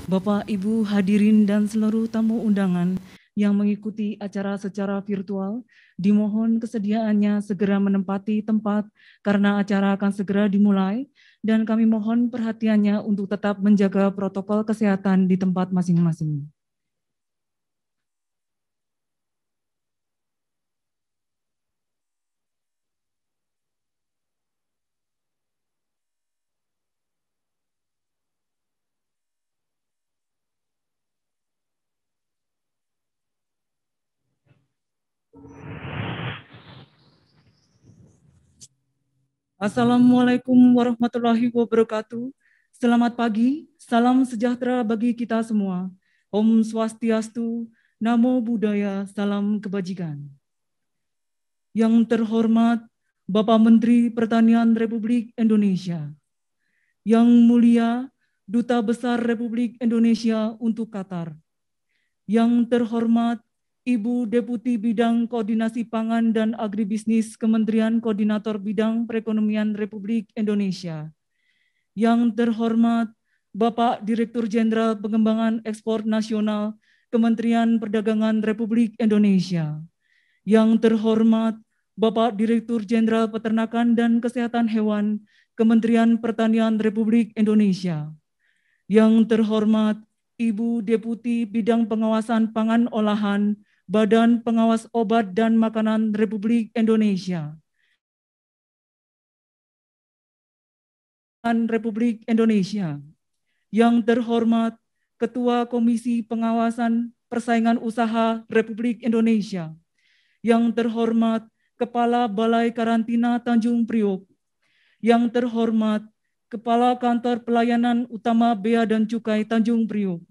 Bapak, Ibu, hadirin dan seluruh tamu undangan yang mengikuti acara secara virtual, dimohon kesediaannya segera menempati tempat karena acara akan segera dimulai dan kami mohon perhatiannya untuk tetap menjaga protokol kesehatan di tempat masing-masing. Assalamualaikum warahmatullahi wabarakatuh. Selamat pagi, salam sejahtera bagi kita semua. Om Swastiastu, Namo Buddhaya, salam kebajikan. Yang terhormat Bapak Menteri Pertanian Republik Indonesia, yang mulia Duta Besar Republik Indonesia untuk Qatar, yang terhormat Ibu Deputi Bidang Koordinasi Pangan dan Agribisnis Kementerian Koordinator Bidang Perekonomian Republik Indonesia, yang terhormat Bapak Direktur Jenderal Pengembangan Ekspor Nasional Kementerian Perdagangan Republik Indonesia, yang terhormat Bapak Direktur Jenderal Peternakan dan Kesehatan Hewan Kementerian Pertanian Republik Indonesia, yang terhormat Ibu Deputi Bidang Pengawasan Pangan Olahan Badan Pengawas Obat dan Makanan Republik Indonesia, Republik Indonesia, yang terhormat Ketua Komisi Pengawasan Persaingan Usaha Republik Indonesia, yang terhormat Kepala Balai Karantina Tanjung Priok, yang terhormat Kepala Kantor Pelayanan Utama Bea dan Cukai Tanjung Priok,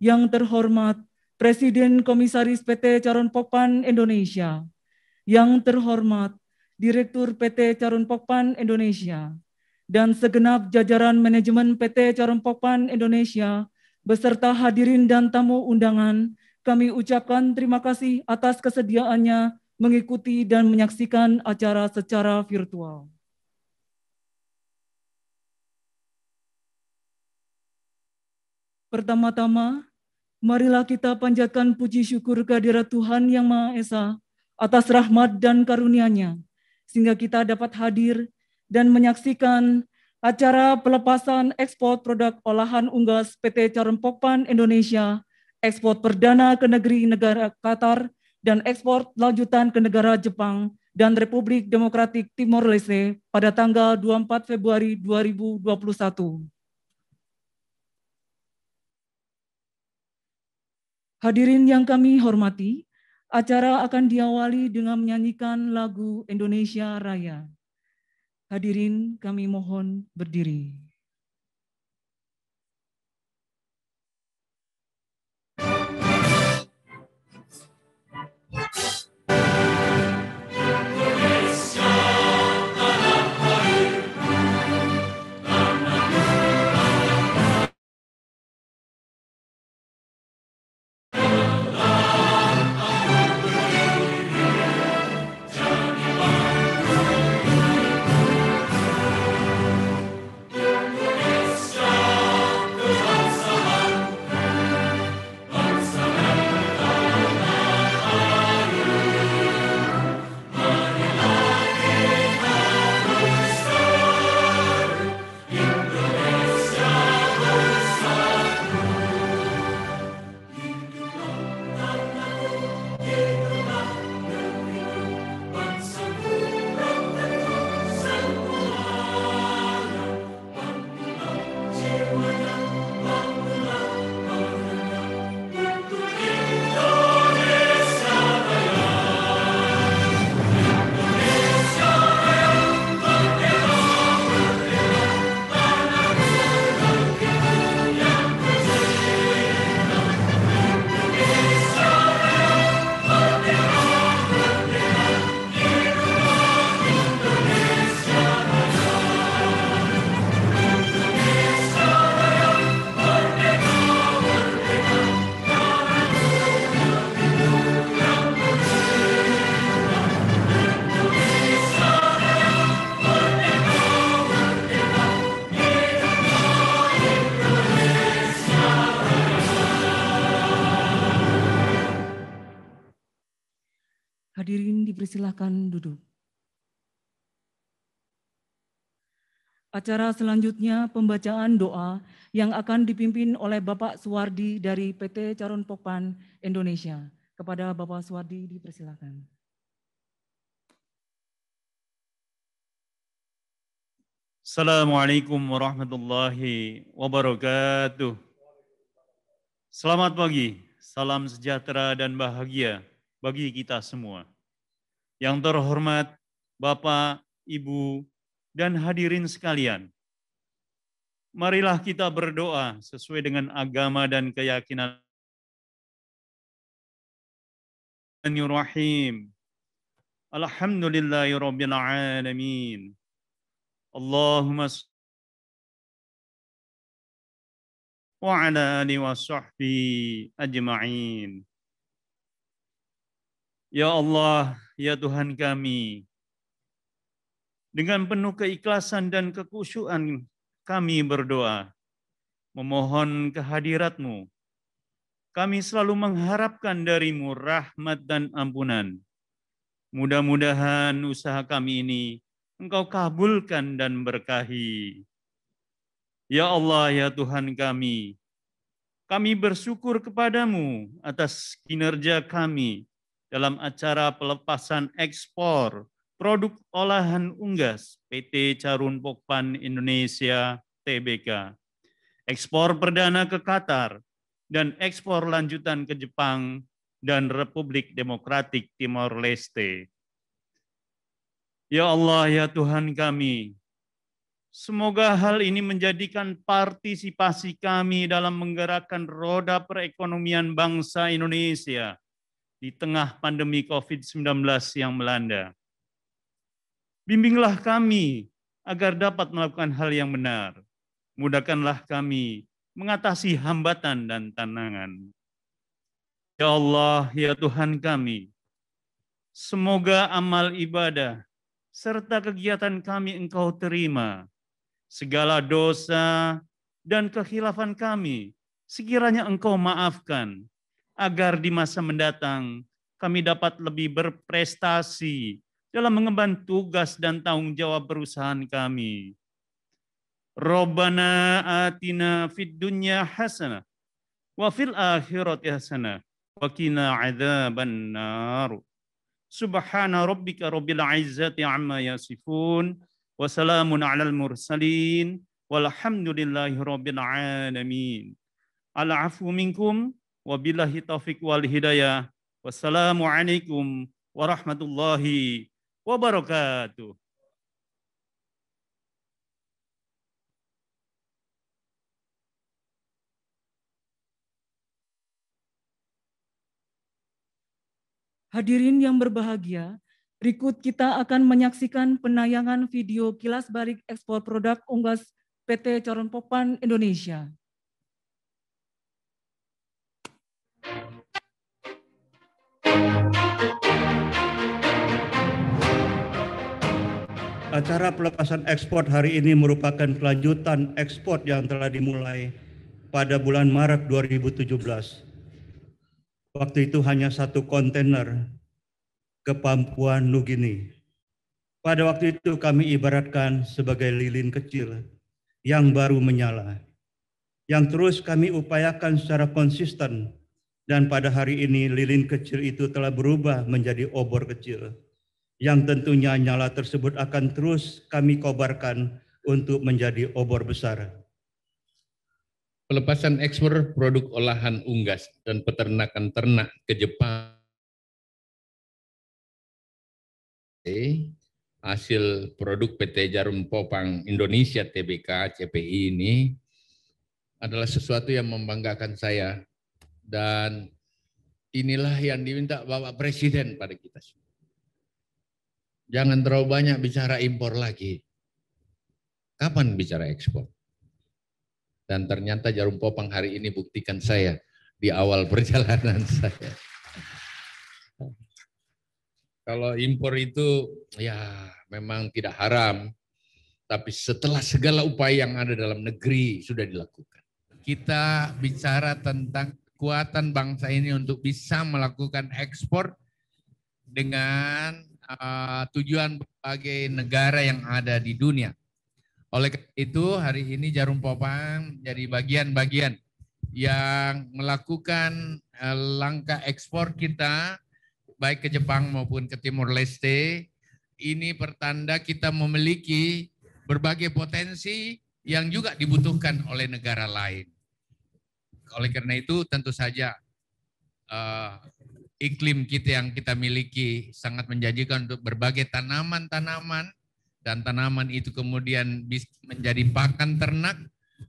yang terhormat Presiden Komisaris PT Charon Pokpan Indonesia, yang terhormat Direktur PT Charon Pokpan Indonesia, dan segenap jajaran manajemen PT Charon Pokpan Indonesia, beserta hadirin dan tamu undangan, kami ucapkan terima kasih atas kesediaannya mengikuti dan menyaksikan acara secara virtual. Pertama-tama, marilah kita panjatkan puji syukur kehadirat Tuhan Yang Maha Esa atas rahmat dan karunia-Nya, sehingga kita dapat hadir dan menyaksikan acara pelepasan ekspor produk olahan unggas PT Charon Pokpan Indonesia, ekspor perdana ke negara Qatar, dan ekspor lanjutan ke negara Jepang dan Republik Demokratik Timor Leste pada tanggal 24 Februari 2021. Hadirin yang kami hormati, acara akan diawali dengan menyanyikan lagu Indonesia Raya. Hadirin kami mohon berdiri. dipersilahkan duduk. Acara selanjutnya pembacaan doa yang akan dipimpin oleh Bapak Suwardi dari PT Carun Pokpan Indonesia. Kepada Bapak Suwardi dipersilahkan. Assalamualaikum warahmatullahi wabarakatuh. Selamat pagi, salam sejahtera dan bahagia bagi kita semua. Yang terhormat Bapak, Ibu, dan hadirin sekalian, marilah kita berdoa sesuai dengan agama dan keyakinan. Bismillahirrahmanirrahim. Alhamdulillahirabbil alamin. Allahumma wa ala alihi wa sahbihi ajma'in. Ya Allah, ya Tuhan kami, dengan penuh keikhlasan dan kekhusyuan kami berdoa, memohon kehadirat-Mu. Kami selalu mengharapkan dari-Mu rahmat dan ampunan. Mudah-mudahan usaha kami ini Engkau kabulkan dan berkahi. Ya Allah, ya Tuhan kami bersyukur kepadamu atas kinerja kami dalam acara pelepasan ekspor produk olahan unggas PT Carun Pokpan Indonesia Tbk, ekspor perdana ke Qatar, dan ekspor lanjutan ke Jepang dan Republik Demokratik Timor Leste. Ya Allah, ya Tuhan kami, semoga hal ini menjadikan partisipasi kami dalam menggerakkan roda perekonomian bangsa Indonesia di tengah pandemi COVID-19 yang melanda. Bimbinglah kami agar dapat melakukan hal yang benar. Mudahkanlah kami mengatasi hambatan dan tantangan. Ya Allah, ya Tuhan kami, semoga amal ibadah serta kegiatan kami Engkau terima. Segala dosa dan kekhilafan kami sekiranya Engkau maafkan, agar di masa mendatang kami dapat lebih berprestasi dalam mengemban tugas dan tanggung jawab perusahaan kami. Rabbana atina fid dunya hasanah wa fil akhirati hasanah wa qina adzabannar. Subhana rabbika rabbil izzati amma yasifun wa salamun alal mursalin walhamdulillahi rabbil alamin. Al-afu minkum wabillahi taufiq wal hidayah. Wassalamualaikum warahmatullahi wabarakatuh. Hadirin yang berbahagia, berikut kita akan menyaksikan penayangan video kilas balik ekspor produk unggas PT Carun Pokpan Indonesia. Acara pelepasan ekspor hari ini merupakan kelanjutan ekspor yang telah dimulai pada bulan Maret 2017. Waktu itu hanya 1 kontainer ke Papua Nugini. Pada waktu itu kami ibaratkan sebagai lilin kecil yang baru menyala, yang terus kami upayakan secara konsisten, dan pada hari ini lilin kecil itu telah berubah menjadi obor kecil, yang tentunya nyala tersebut akan terus kami kobarkan untuk menjadi obor besar. Pelepasan ekspor produk olahan unggas dan peternakan ternak ke Jepang. Hasil produk PT Carun Pokpan Indonesia Tbk CPI ini adalah sesuatu yang membanggakan saya, dan inilah yang diminta Bapak Presiden pada kita semua. Jangan terlalu banyak bicara impor lagi. Kapan bicara ekspor? Dan ternyata Carun Pokpan hari ini buktikan saya di awal perjalanan saya. Kalau impor itu ya memang tidak haram, tapi setelah segala upaya yang ada dalam negeri sudah dilakukan. Kita bicara tentang kekuatan bangsa ini untuk bisa melakukan ekspor dengan tujuan berbagai negara yang ada di dunia. Oleh karena itu, hari ini Jarum Popang jadi bagian-bagian yang melakukan langkah ekspor kita, baik ke Jepang maupun ke Timur Leste. Ini pertanda kita memiliki berbagai potensi yang juga dibutuhkan oleh negara lain. Oleh karena itu, tentu saja iklim kita yang kita miliki sangat menjanjikan untuk berbagai tanaman-tanaman, dan tanaman itu kemudian bisa menjadi pakan ternak,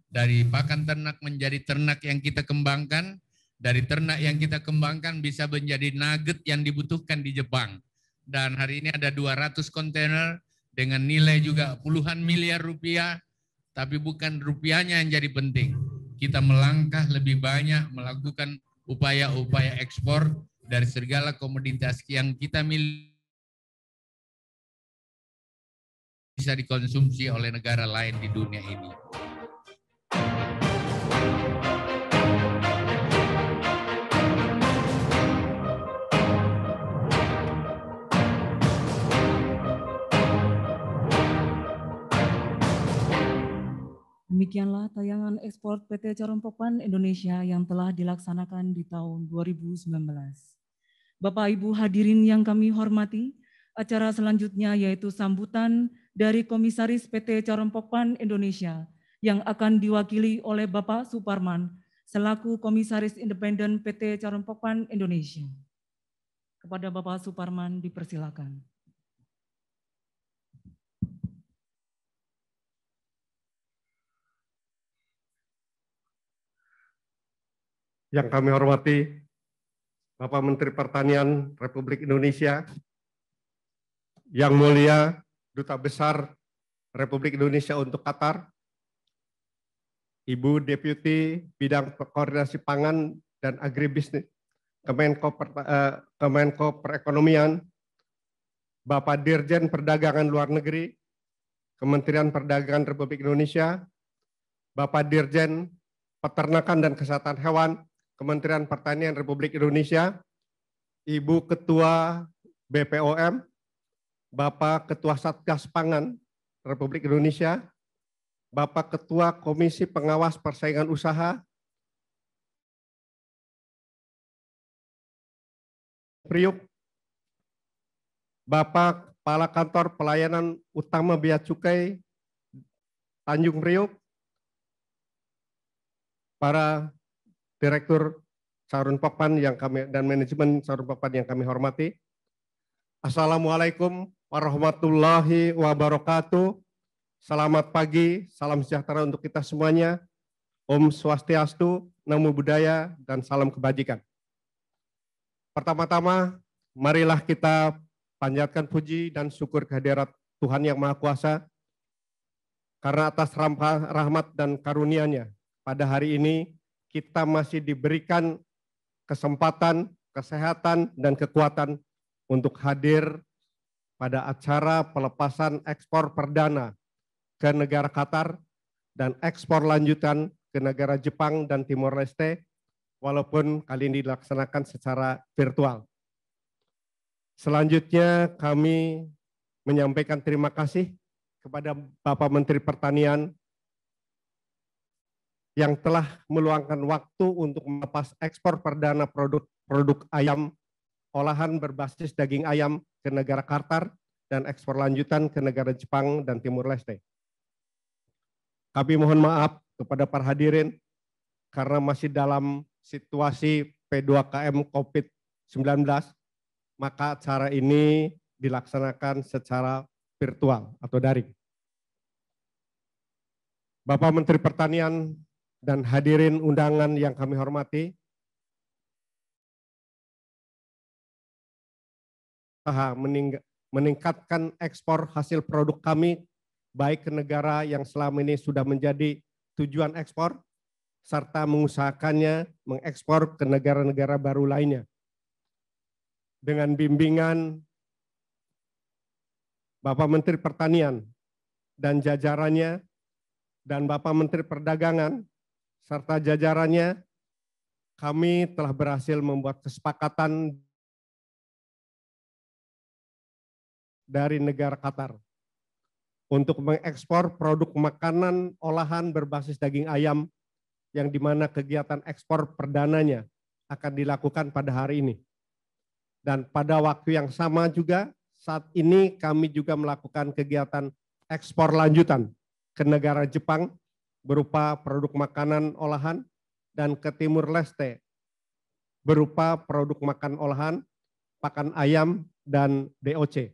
dari pakan ternak menjadi ternak yang kita kembangkan, dari ternak yang kita kembangkan bisa menjadi nugget yang dibutuhkan di Jepang. Dan hari ini ada 200 kontainer dengan nilai juga puluhan miliar rupiah, tapi bukan rupiahnya yang jadi penting. Kita melangkah lebih banyak melakukan upaya-upaya ekspor dari segala komoditas yang kita miliki bisa dikonsumsi oleh negara lain di dunia ini. Demikianlah tayangan ekspor PT Jarum Popang Indonesia yang telah dilaksanakan di tahun 2019. Bapak Ibu hadirin yang kami hormati, acara selanjutnya yaitu sambutan dari Komisaris PT Jarum Popang Indonesia yang akan diwakili oleh Bapak Suparman selaku Komisaris Independen PT Jarum Popang Indonesia. Kepada Bapak Suparman dipersilakan. Yang kami hormati Bapak Menteri Pertanian Republik Indonesia, Yang Mulia Duta Besar Republik Indonesia untuk Qatar, Ibu Deputi Bidang Koordinasi Pangan dan Agribisnis Kemenko Perekonomian, Bapak Dirjen Perdagangan Luar Negeri, Kementerian Perdagangan Republik Indonesia, Bapak Dirjen Peternakan dan Kesehatan Hewan, Kementerian Pertanian Republik Indonesia, Ibu Ketua BPOM, Bapak Ketua Satgas Pangan Republik Indonesia, Bapak Ketua Komisi Pengawas Persaingan Usaha, Priuk, Bapak Kepala Kantor Pelayanan Utama Bea Cukai Tanjung Priuk, para Direktur Jarum Popang yang kami dan manajemen Jarum Popang yang kami hormati. Assalamualaikum warahmatullahi wabarakatuh. Selamat pagi, salam sejahtera untuk kita semuanya. Om Swastiastu, Namo Buddhaya, dan salam kebajikan. Pertama-tama, marilah kita panjatkan puji dan syukur kehadirat Tuhan Yang Maha Kuasa, karena atas rahmat dan karunia-Nya pada hari ini kita masih diberikan kesempatan, kesehatan, dan kekuatan untuk hadir pada acara pelepasan ekspor perdana ke negara Qatar dan ekspor lanjutan ke negara Jepang dan Timor Leste, walaupun kali ini dilaksanakan secara virtual. Selanjutnya kami menyampaikan terima kasih kepada Bapak Menteri Pertanian yang telah meluangkan waktu untuk melepas ekspor perdana produk ayam olahan berbasis daging ayam ke negara Qatar dan ekspor lanjutan ke negara Jepang dan Timur Leste. Kami mohon maaf kepada para hadirin karena masih dalam situasi P2KM COVID-19, maka acara ini dilaksanakan secara virtual atau daring. Bapak Menteri Pertanian dan hadirin undangan yang kami hormati, meningkatkan ekspor hasil produk kami baik ke negara yang selama ini sudah menjadi tujuan ekspor, serta mengusahakannya mengekspor ke negara-negara baru lainnya. Dengan bimbingan Bapak Menteri Pertanian dan jajarannya, dan Bapak Menteri Perdagangan serta jajarannya, kami telah berhasil membuat kesepakatan dari negara Qatar untuk mengekspor produk makanan olahan berbasis daging ayam yang dimana kegiatan ekspor perdananya akan dilakukan pada hari ini. Dan pada waktu yang sama juga saat ini kami juga melakukan kegiatan ekspor lanjutan ke negara Jepang berupa produk makanan olahan dan ke Timur Leste berupa produk makan olahan, pakan ayam, dan DOC.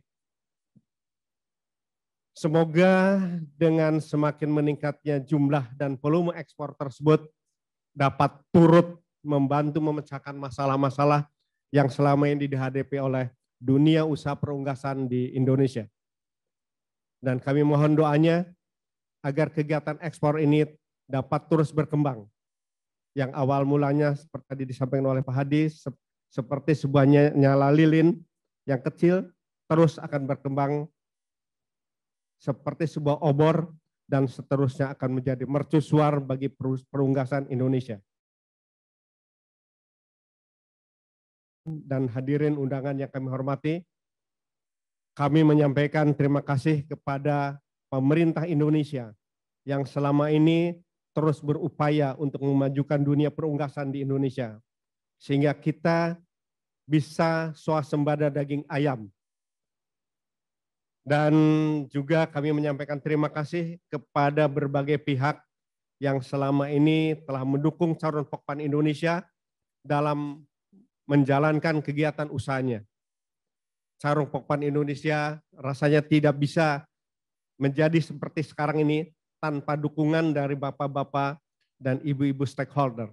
Semoga dengan semakin meningkatnya jumlah dan volume ekspor tersebut dapat turut membantu memecahkan masalah-masalah yang selama ini dihadapi oleh dunia usaha perunggasan di Indonesia. Dan kami mohon doanya agar kegiatan ekspor ini dapat terus berkembang. Yang awal mulanya seperti tadi disampaikan oleh Pak Hadi, seperti sebuah nyala lilin yang kecil, terus akan berkembang seperti sebuah obor dan seterusnya akan menjadi mercusuar bagi perunggasan Indonesia. Dan hadirin undangan yang kami hormati, kami menyampaikan terima kasih kepada pemerintah Indonesia yang selama ini terus berupaya untuk memajukan dunia perunggasan di Indonesia, sehingga kita bisa swasembada daging ayam. Dan juga kami menyampaikan terima kasih kepada berbagai pihak yang selama ini telah mendukung Carun Pokpan Indonesia dalam menjalankan kegiatan usahanya. Carun Pokpan Indonesia rasanya tidak bisa menjadi seperti sekarang ini tanpa dukungan dari bapak-bapak dan ibu-ibu stakeholder.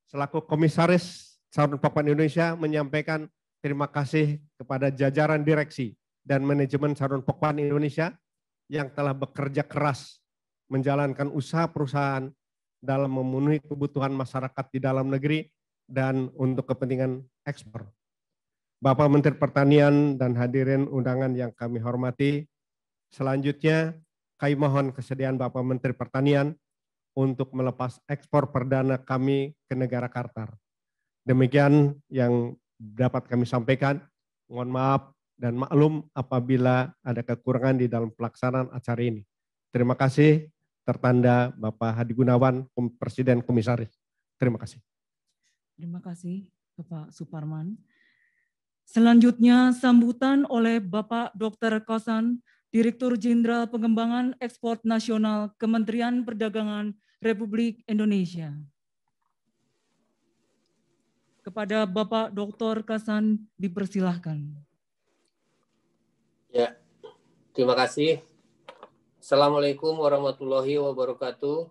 Selaku Komisaris Carun Pokpan Indonesia menyampaikan terima kasih kepada jajaran direksi dan manajemen Carun Pokpan Indonesia yang telah bekerja keras menjalankan usaha perusahaan dalam memenuhi kebutuhan masyarakat di dalam negeri dan untuk kepentingan ekspor. Bapak Menteri Pertanian dan hadirin undangan yang kami hormati, selanjutnya kami mohon kesediaan Bapak Menteri Pertanian untuk melepas ekspor perdana kami ke negara Qatar. Demikian yang dapat kami sampaikan. Mohon maaf dan maklum apabila ada kekurangan di dalam pelaksanaan acara ini. Terima kasih, tertanda Bapak Hadi Gunawan, Presiden Komisaris. Terima kasih. Terima kasih, Bapak Suparman. Selanjutnya sambutan oleh Bapak Dr. Kosan, Direktur Jenderal Pengembangan Ekspor Nasional Kementerian Perdagangan Republik Indonesia. Kepada Bapak Dr. Kosan dipersilahkan. Ya, terima kasih. Assalamualaikum warahmatullahi wabarakatuh.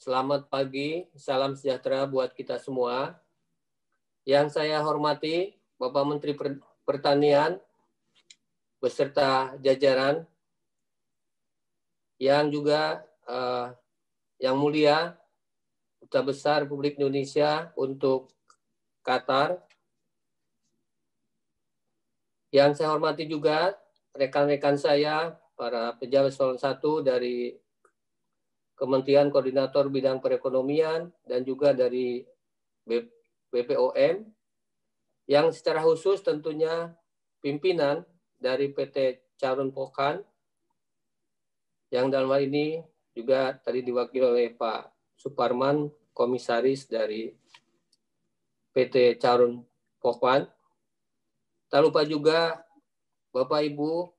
Selamat pagi, salam sejahtera buat kita semua. Yang saya hormati Bapak Menteri Pertanian beserta jajaran, yang juga yang mulia Duta Besar Republik Indonesia untuk Qatar. Yang saya hormati juga rekan-rekan saya, para pejabat eselon 1 dari Kementerian Koordinator Bidang Perekonomian dan juga dari BPOM, yang secara khusus tentunya pimpinan dari PT Carun Pokpan, yang dalam hal ini juga tadi diwakili oleh Pak Suparman, Komisaris dari PT Carun Pokpan. Tak lupa juga Bapak Ibu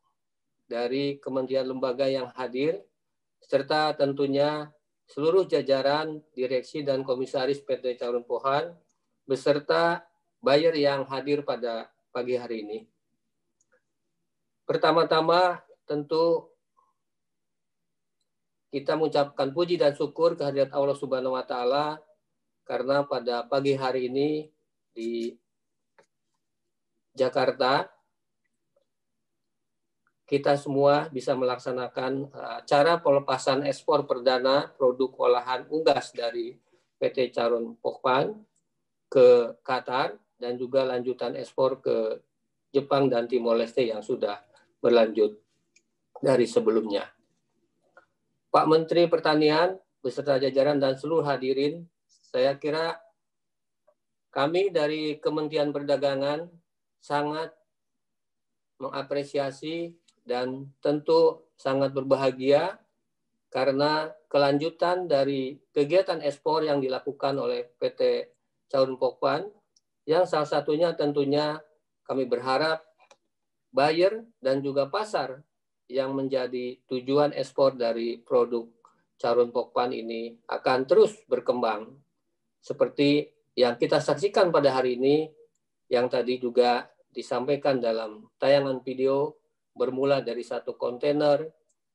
dari kementerian lembaga yang hadir, serta tentunya seluruh jajaran direksi dan komisaris PT Carun Pokpan, beserta buyer yang hadir pada pagi hari ini. Pertama-tama tentu kita mengucapkan puji dan syukur kehadirat Allah Subhanahu wa Ta'ala, karena pada pagi hari ini di Jakarta kita semua bisa melaksanakan acara pelepasan ekspor perdana produk olahan unggas dari PT Carun Pokpan ke Qatar dan juga lanjutan ekspor ke Jepang dan Timor Leste yang sudah berlanjut dari sebelumnya. Pak Menteri Pertanian beserta jajaran dan seluruh hadirin, saya kira kami dari Kementerian Perdagangan sangat mengapresiasi dan tentu sangat berbahagia karena kelanjutan dari kegiatan ekspor yang dilakukan oleh PT Charoen Pokphand, yang salah satunya tentunya kami berharap buyer dan juga pasar yang menjadi tujuan ekspor dari produk Charoen Pokphand ini akan terus berkembang. Seperti yang kita saksikan pada hari ini, yang tadi juga disampaikan dalam tayangan video, bermula dari 1 kontainer,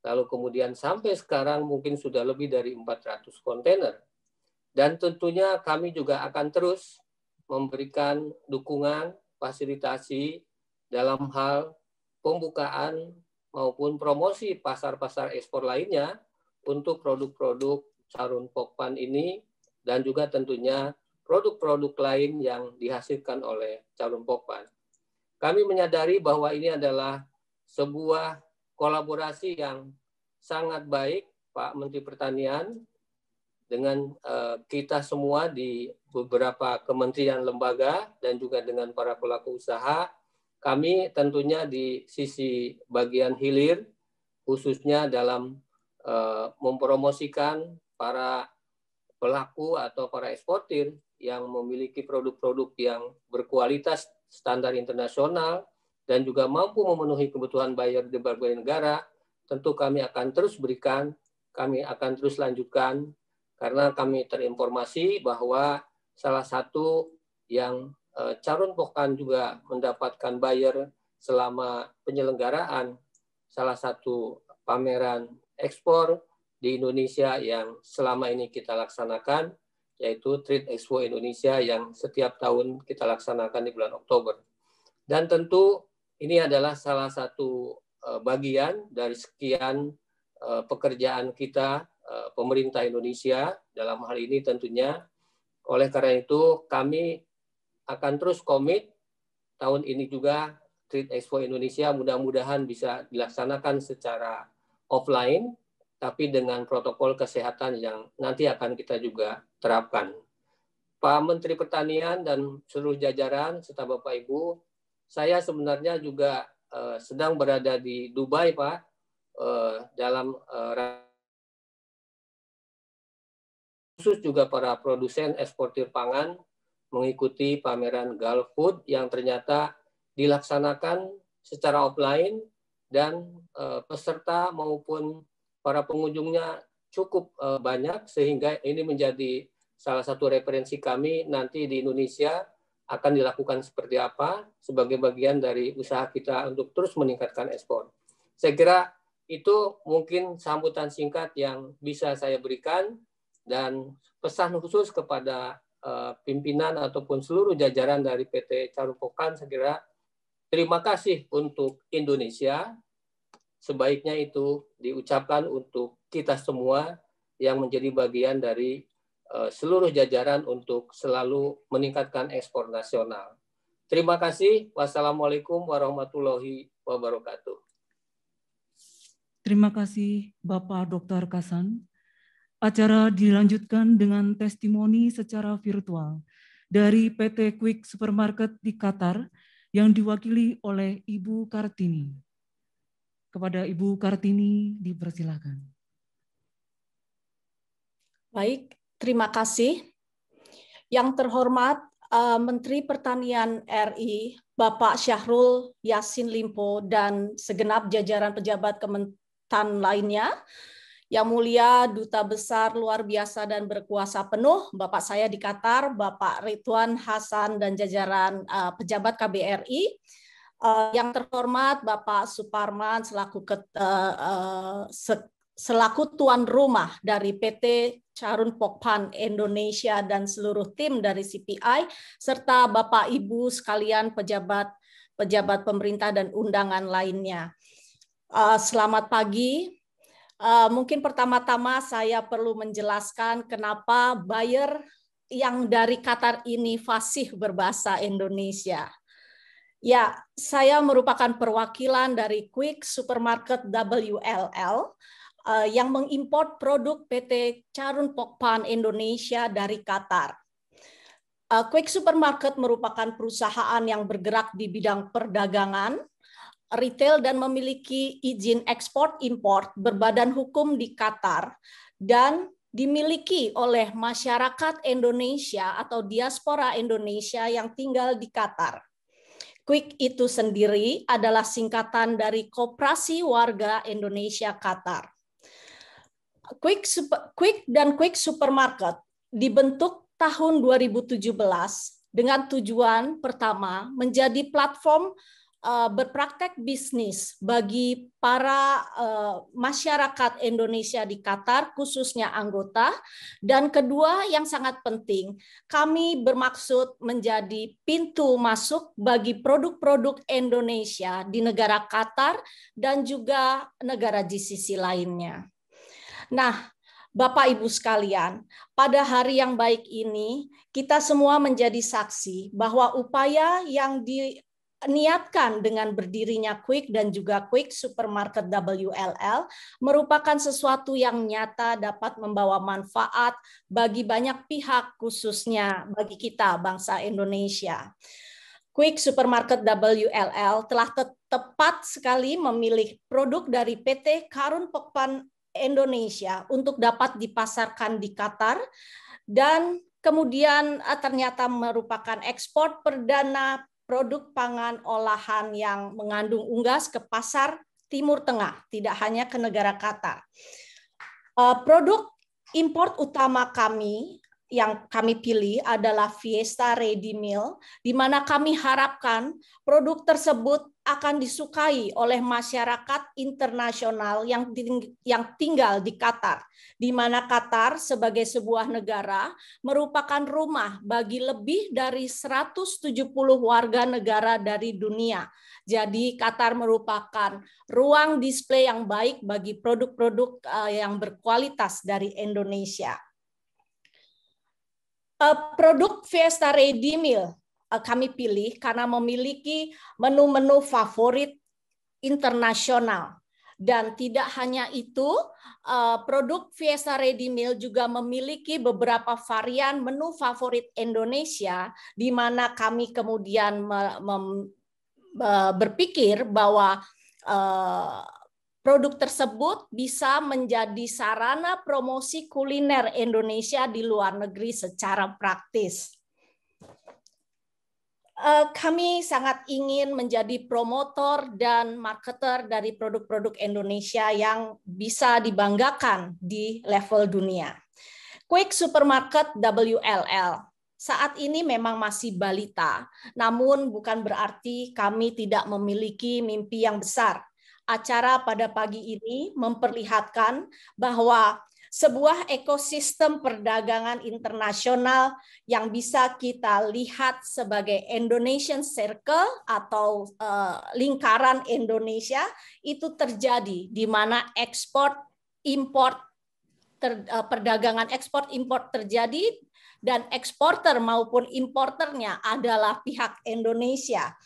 lalu kemudian sampai sekarang mungkin sudah lebih dari 400 kontainer. Dan tentunya kami juga akan terus memberikan dukungan, fasilitasi dalam hal pembukaan maupun promosi pasar-pasar ekspor lainnya untuk produk-produk Charoen Pokphand ini, dan juga tentunya produk-produk lain yang dihasilkan oleh Charoen Pokphand. Kami menyadari bahwa ini adalah sebuah kolaborasi yang sangat baik, Pak Menteri Pertanian, dengan kita semua di beberapa kementerian lembaga dan juga dengan para pelaku usaha. Kami tentunya di sisi bagian hilir, khususnya dalam mempromosikan para pelaku atau para eksportir yang memiliki produk-produk yang berkualitas standar internasional dan juga mampu memenuhi kebutuhan buyer di berbagai negara, tentu kami akan terus berikan, kami akan terus lanjutkan, karena kami terinformasi bahwa salah satu yang Charoen Pokphand juga mendapatkan buyer selama penyelenggaraan salah satu pameran ekspor di Indonesia yang selama ini kita laksanakan, yaitu Trade Expo Indonesia yang setiap tahun kita laksanakan di bulan Oktober. Dan tentu ini adalah salah satu bagian dari sekian pekerjaan kita, pemerintah Indonesia dalam hal ini tentunya. Oleh karena itu kami akan terus komit tahun ini juga Trade Expo Indonesia mudah-mudahan bisa dilaksanakan secara offline, tapi dengan protokol kesehatan yang nanti akan kita juga terapkan. Pak Menteri Pertanian dan seluruh jajaran serta Bapak Ibu, saya sebenarnya juga sedang berada di Dubai, Pak, dalam khusus juga para produsen eksportir pangan mengikuti pameran Gulf Food yang ternyata dilaksanakan secara offline dan peserta maupun para pengunjungnya cukup banyak, sehingga ini menjadi salah satu referensi kami nanti di Indonesia akan dilakukan seperti apa sebagai bagian dari usaha kita untuk terus meningkatkan ekspor. Saya kira itu mungkin sambutan singkat yang bisa saya berikan, dan pesan khusus kepada pimpinan ataupun seluruh jajaran dari PT Charoen Pokphand, saya kira terima kasih untuk Indonesia. Sebaiknya itu diucapkan untuk kita semua yang menjadi bagian dari seluruh jajaran untuk selalu meningkatkan ekspor nasional. Terima kasih. Wassalamualaikum warahmatullahi wabarakatuh. Terima kasih Bapak Dr. Kasan. Acara dilanjutkan dengan testimoni secara virtual dari PT Quick Supermarket di Qatar yang diwakili oleh Ibu Kartini. Kepada Ibu Kartini dipersilakan. Baik, terima kasih. Yang terhormat Menteri Pertanian RI, Bapak Syahrul Yassin Limpo, dan segenap jajaran pejabat Kementan lainnya. Yang mulia Duta Besar luar biasa dan berkuasa penuh, Bapak saya di Qatar, Bapak Ridwan Hasan dan jajaran pejabat KBRI. Yang terhormat Bapak Suparman selaku tuan rumah dari PT Charoen Pokphand Indonesia dan seluruh tim dari CPI, serta Bapak Ibu sekalian pejabat pemerintah dan undangan lainnya. Selamat pagi. Mungkin pertama-tama saya perlu menjelaskan kenapa buyer yang dari Qatar ini fasih berbahasa Indonesia. Ya, saya merupakan perwakilan dari Quick Supermarket WLL. yang mengimpor produk PT Charun Pokpan Indonesia dari Qatar. Quick Supermarket merupakan perusahaan yang bergerak di bidang perdagangan, retail, dan memiliki izin ekspor-impor berbadan hukum di Qatar dan dimiliki oleh masyarakat Indonesia atau diaspora Indonesia yang tinggal di Qatar. Quick itu sendiri adalah singkatan dari Koperasi Warga Indonesia Qatar. Quick dan Quick Supermarket dibentuk tahun 2017 dengan tujuan pertama menjadi platform berpraktek bisnis bagi para masyarakat Indonesia di Qatar, khususnya anggota. Dan kedua yang sangat penting, kami bermaksud menjadi pintu masuk bagi produk-produk Indonesia di negara Qatar dan juga negara GCC lainnya. Nah, Bapak Ibu sekalian, pada hari yang baik ini kita semua menjadi saksi bahwa upaya yang diniatkan dengan berdirinya Quick dan juga Quick Supermarket WLL merupakan sesuatu yang nyata dapat membawa manfaat bagi banyak pihak, khususnya bagi kita bangsa Indonesia. Quick Supermarket WLL telah tepat sekali memilih produk dari PT Charun Pokpan Indonesia untuk dapat dipasarkan di Qatar dan kemudian ternyata merupakan ekspor perdana produk pangan olahan yang mengandung unggas ke pasar Timur Tengah, tidak hanya ke negara Qatar. Produk impor utama kami yang kami pilih adalah Fiesta Ready Meal, di mana kami harapkan produk tersebut akan disukai oleh masyarakat internasional yang tinggal di Qatar, di mana Qatar sebagai sebuah negara merupakan rumah bagi lebih dari 170 warga negara dari dunia. Jadi Qatar merupakan ruang display yang baik bagi produk-produk yang berkualitas dari Indonesia. Produk Fiesta Ready Meal kami pilih karena memiliki menu-menu favorit internasional. Dan tidak hanya itu, produk Fiesta Ready Meal juga memiliki beberapa varian menu favorit Indonesia, di mana kami kemudian berpikir bahwa produk tersebut bisa menjadi sarana promosi kuliner Indonesia di luar negeri secara praktis. Kami sangat ingin menjadi promotor dan marketer dari produk-produk Indonesia yang bisa dibanggakan di level dunia. Quick Supermarket WLL saat ini memang masih balita, namun bukan berarti kami tidak memiliki mimpi yang besar. Acara pada pagi ini memperlihatkan bahwa sebuah ekosistem perdagangan internasional yang bisa kita lihat sebagai Indonesian Circle atau lingkaran Indonesia itu terjadi, di mana perdagangan ekspor impor terjadi dan eksporter maupun importernya adalah pihak Indonesia.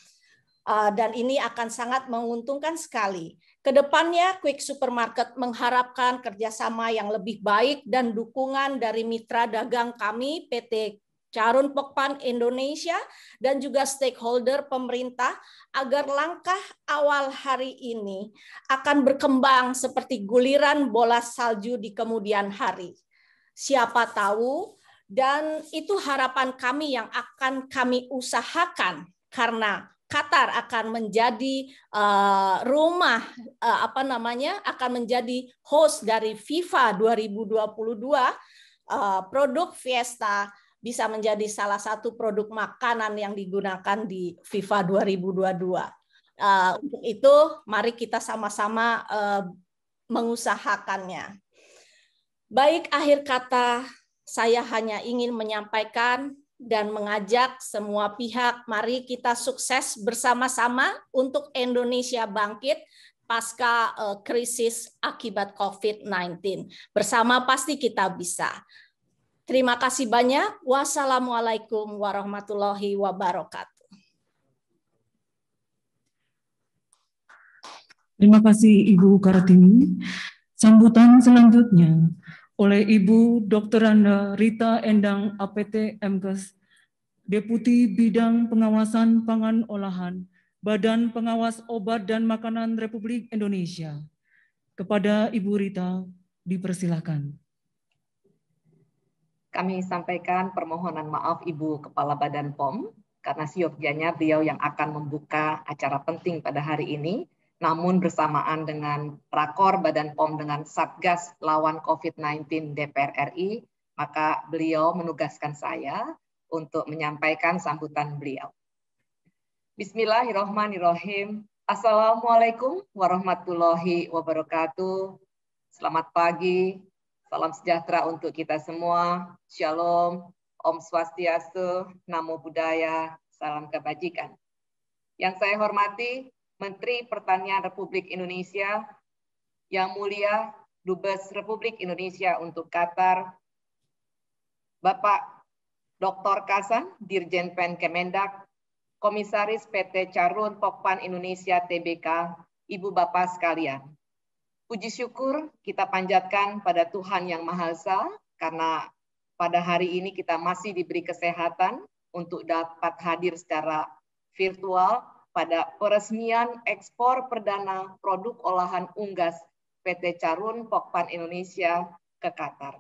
Dan ini akan sangat menguntungkan sekali. Kedepannya, Quick Supermarket mengharapkan kerjasama yang lebih baik dan dukungan dari mitra dagang kami, PT Charun Pokpan Indonesia, dan juga stakeholder pemerintah, agar langkah awal hari ini akan berkembang seperti guliran bola salju di kemudian hari. Siapa tahu, dan itu harapan kami yang akan kami usahakan, karena Qatar akan menjadi akan menjadi host dari FIFA 2022. Produk Fiesta bisa menjadi salah satu produk makanan yang digunakan di FIFA 2022. Untuk itu, mari kita sama-sama mengusahakannya. Baik, akhir kata saya hanya ingin menyampaikan dan mengajak semua pihak, mari kita sukses bersama-sama untuk Indonesia bangkit pasca krisis akibat COVID-19. Bersama pasti kita bisa. Terima kasih banyak. Wassalamualaikum warahmatullahi wabarakatuh. Terima kasih Ibu Kartini. Sambutan selanjutnya oleh Ibu Dr. Anda Rita Endang APT MKes, Deputi Bidang Pengawasan Pangan Olahan, Badan Pengawas Obat dan Makanan Republik Indonesia. Kepada Ibu Rita, dipersilakan. Kami sampaikan permohonan maaf Ibu Kepala Badan POM, karena siogianya beliau yang akan membuka acara penting pada hari ini, namun bersamaan dengan rakor Badan POM dengan Satgas lawan COVID-19 DPR RI, maka beliau menugaskan saya untuk menyampaikan sambutan beliau. Bismillahirrahmanirrahim. Assalamualaikum warahmatullahi wabarakatuh. Selamat pagi, salam sejahtera untuk kita semua. Shalom, Om Swastiastu, Namo Buddhaya, salam kebajikan. Yang saya hormati Menteri Pertanian Republik Indonesia, Yang Mulia Dubes Republik Indonesia untuk Qatar, Bapak Dr. Kasan, Dirjen Pen Kemendak, Komisaris PT Carun Pokpan Indonesia Tbk, Ibu Bapak sekalian. Puji syukur kita panjatkan pada Tuhan Yang Maha Esa, karena pada hari ini kita masih diberi kesehatan untuk dapat hadir secara virtual pada peresmian ekspor perdana produk olahan unggas PT Carun Pokpan Indonesia ke Qatar.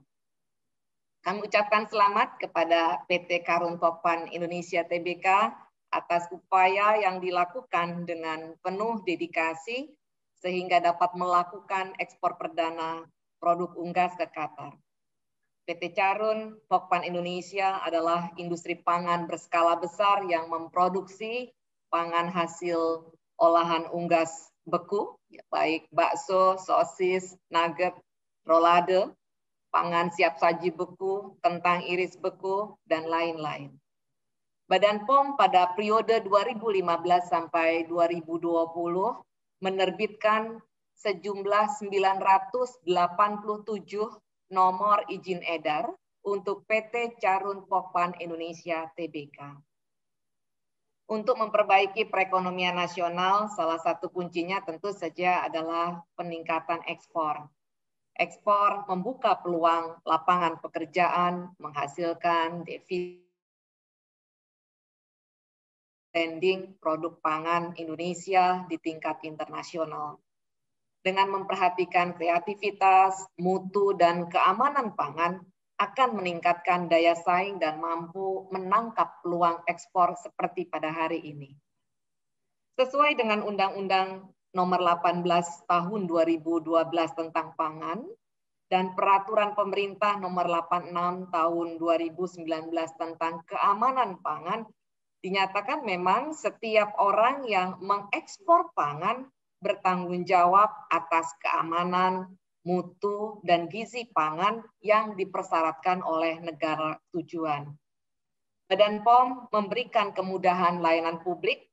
Kami ucapkan selamat kepada PT Carun Pokpan Indonesia Tbk atas upaya yang dilakukan dengan penuh dedikasi sehingga dapat melakukan ekspor perdana produk unggas ke Qatar. PT Carun Pokpan Indonesia adalah industri pangan berskala besar yang memproduksi pangan hasil olahan unggas beku, baik bakso, sosis, nugget, rolade, pangan siap saji beku, kentang iris beku, dan lain-lain. Badan POM pada periode 2015 sampai 2020 menerbitkan sejumlah 987 nomor izin edar untuk PT Carun Pokpan Indonesia Tbk. Untuk memperbaiki perekonomian nasional, salah satu kuncinya tentu saja adalah peningkatan ekspor. Ekspor membuka peluang lapangan pekerjaan, menghasilkan devisa branding produk pangan Indonesia di tingkat internasional. Dengan memperhatikan kreativitas, mutu, dan keamanan pangan, akan meningkatkan daya saing dan mampu menangkap peluang ekspor seperti pada hari ini. Sesuai dengan Undang-Undang Nomor 18 Tahun 2012 tentang Pangan dan Peraturan Pemerintah Nomor 86 Tahun 2019 tentang Keamanan Pangan, dinyatakan memang setiap orang yang mengekspor pangan bertanggung jawab atas keamanan, mutu, dan gizi pangan yang dipersyaratkan oleh negara tujuan. Badan POM memberikan kemudahan layanan publik,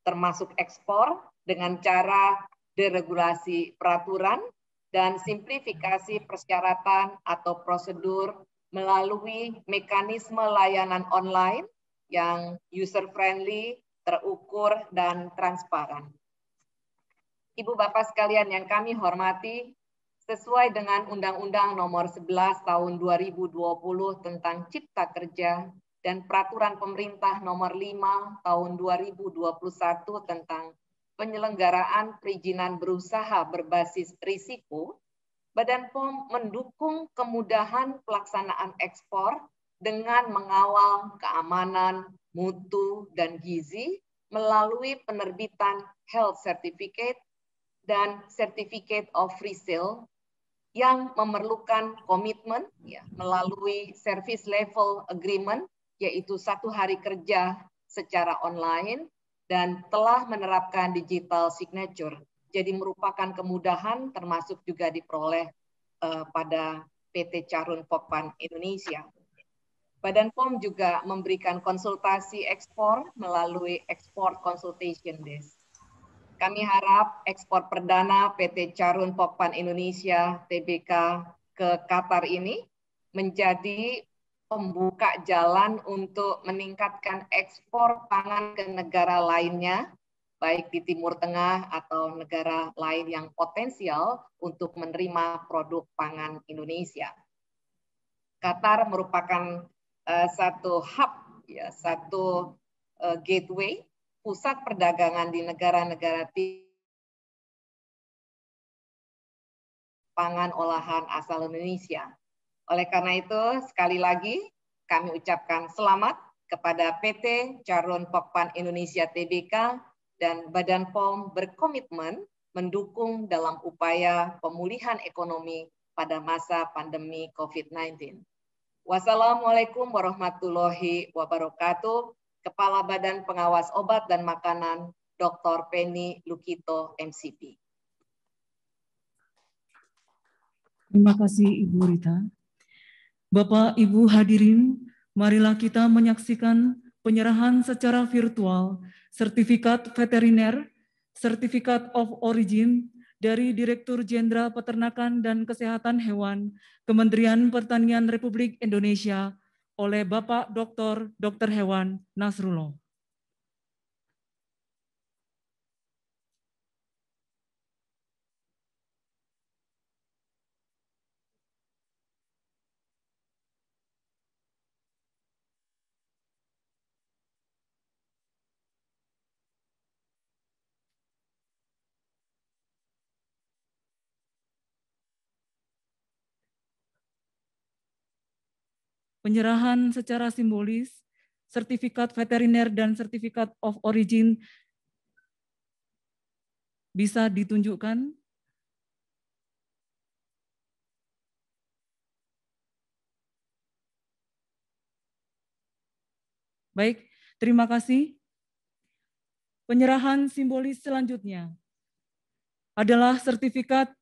termasuk ekspor, dengan cara deregulasi peraturan dan simplifikasi persyaratan atau prosedur melalui mekanisme layanan online yang user-friendly, terukur, dan transparan. Ibu Bapak sekalian yang kami hormati, sesuai dengan Undang-Undang Nomor 11 Tahun 2020 tentang Cipta Kerja dan Peraturan Pemerintah Nomor 5 Tahun 2021 tentang penyelenggaraan perizinan berusaha berbasis risiko, Badan POM mendukung kemudahan pelaksanaan ekspor dengan mengawal keamanan, mutu, dan gizi melalui penerbitan Health Certificate dan Certificate of Resale yang memerlukan komitmen melalui Service Level Agreement, yaitu 1 hari kerja secara online, dan telah menerapkan digital signature. Jadi merupakan kemudahan termasuk juga diperoleh pada PT Carun Pokpan Indonesia. Badan POM juga memberikan konsultasi ekspor melalui Export Consultation Desk. Kami harap ekspor perdana PT Carun Pokpan Indonesia Tbk ke Qatar ini menjadi pembuka jalan untuk meningkatkan ekspor pangan ke negara lainnya baik di Timur Tengah atau negara lain yang potensial untuk menerima produk pangan Indonesia. Qatar merupakan satu hub, ya, satu gateway, pusat perdagangan di negara-negara pangan olahan asal Indonesia. Oleh karena itu, sekali lagi kami ucapkan selamat kepada PT Charun Pokpan Indonesia Tbk dan Badan POM berkomitmen mendukung dalam upaya pemulihan ekonomi pada masa pandemi COVID-19. Wassalamualaikum warahmatullahi wabarakatuh. Kepala Badan Pengawas Obat dan Makanan, Dr. Penny Lukito, MCP. Terima kasih Ibu Rita. Bapak, Ibu hadirin, marilah kita menyaksikan penyerahan secara virtual sertifikat veteriner, Certificate of Origin dari Direktur Jenderal Peternakan dan Kesehatan Hewan Kementerian Pertanian Republik Indonesia oleh Bapak Dr. Hewan Nasrullah. Penyerahan secara simbolis, sertifikat veteriner dan sertifikat of origin bisa ditunjukkan. Baik, terima kasih. Penyerahan simbolis selanjutnya adalah sertifikat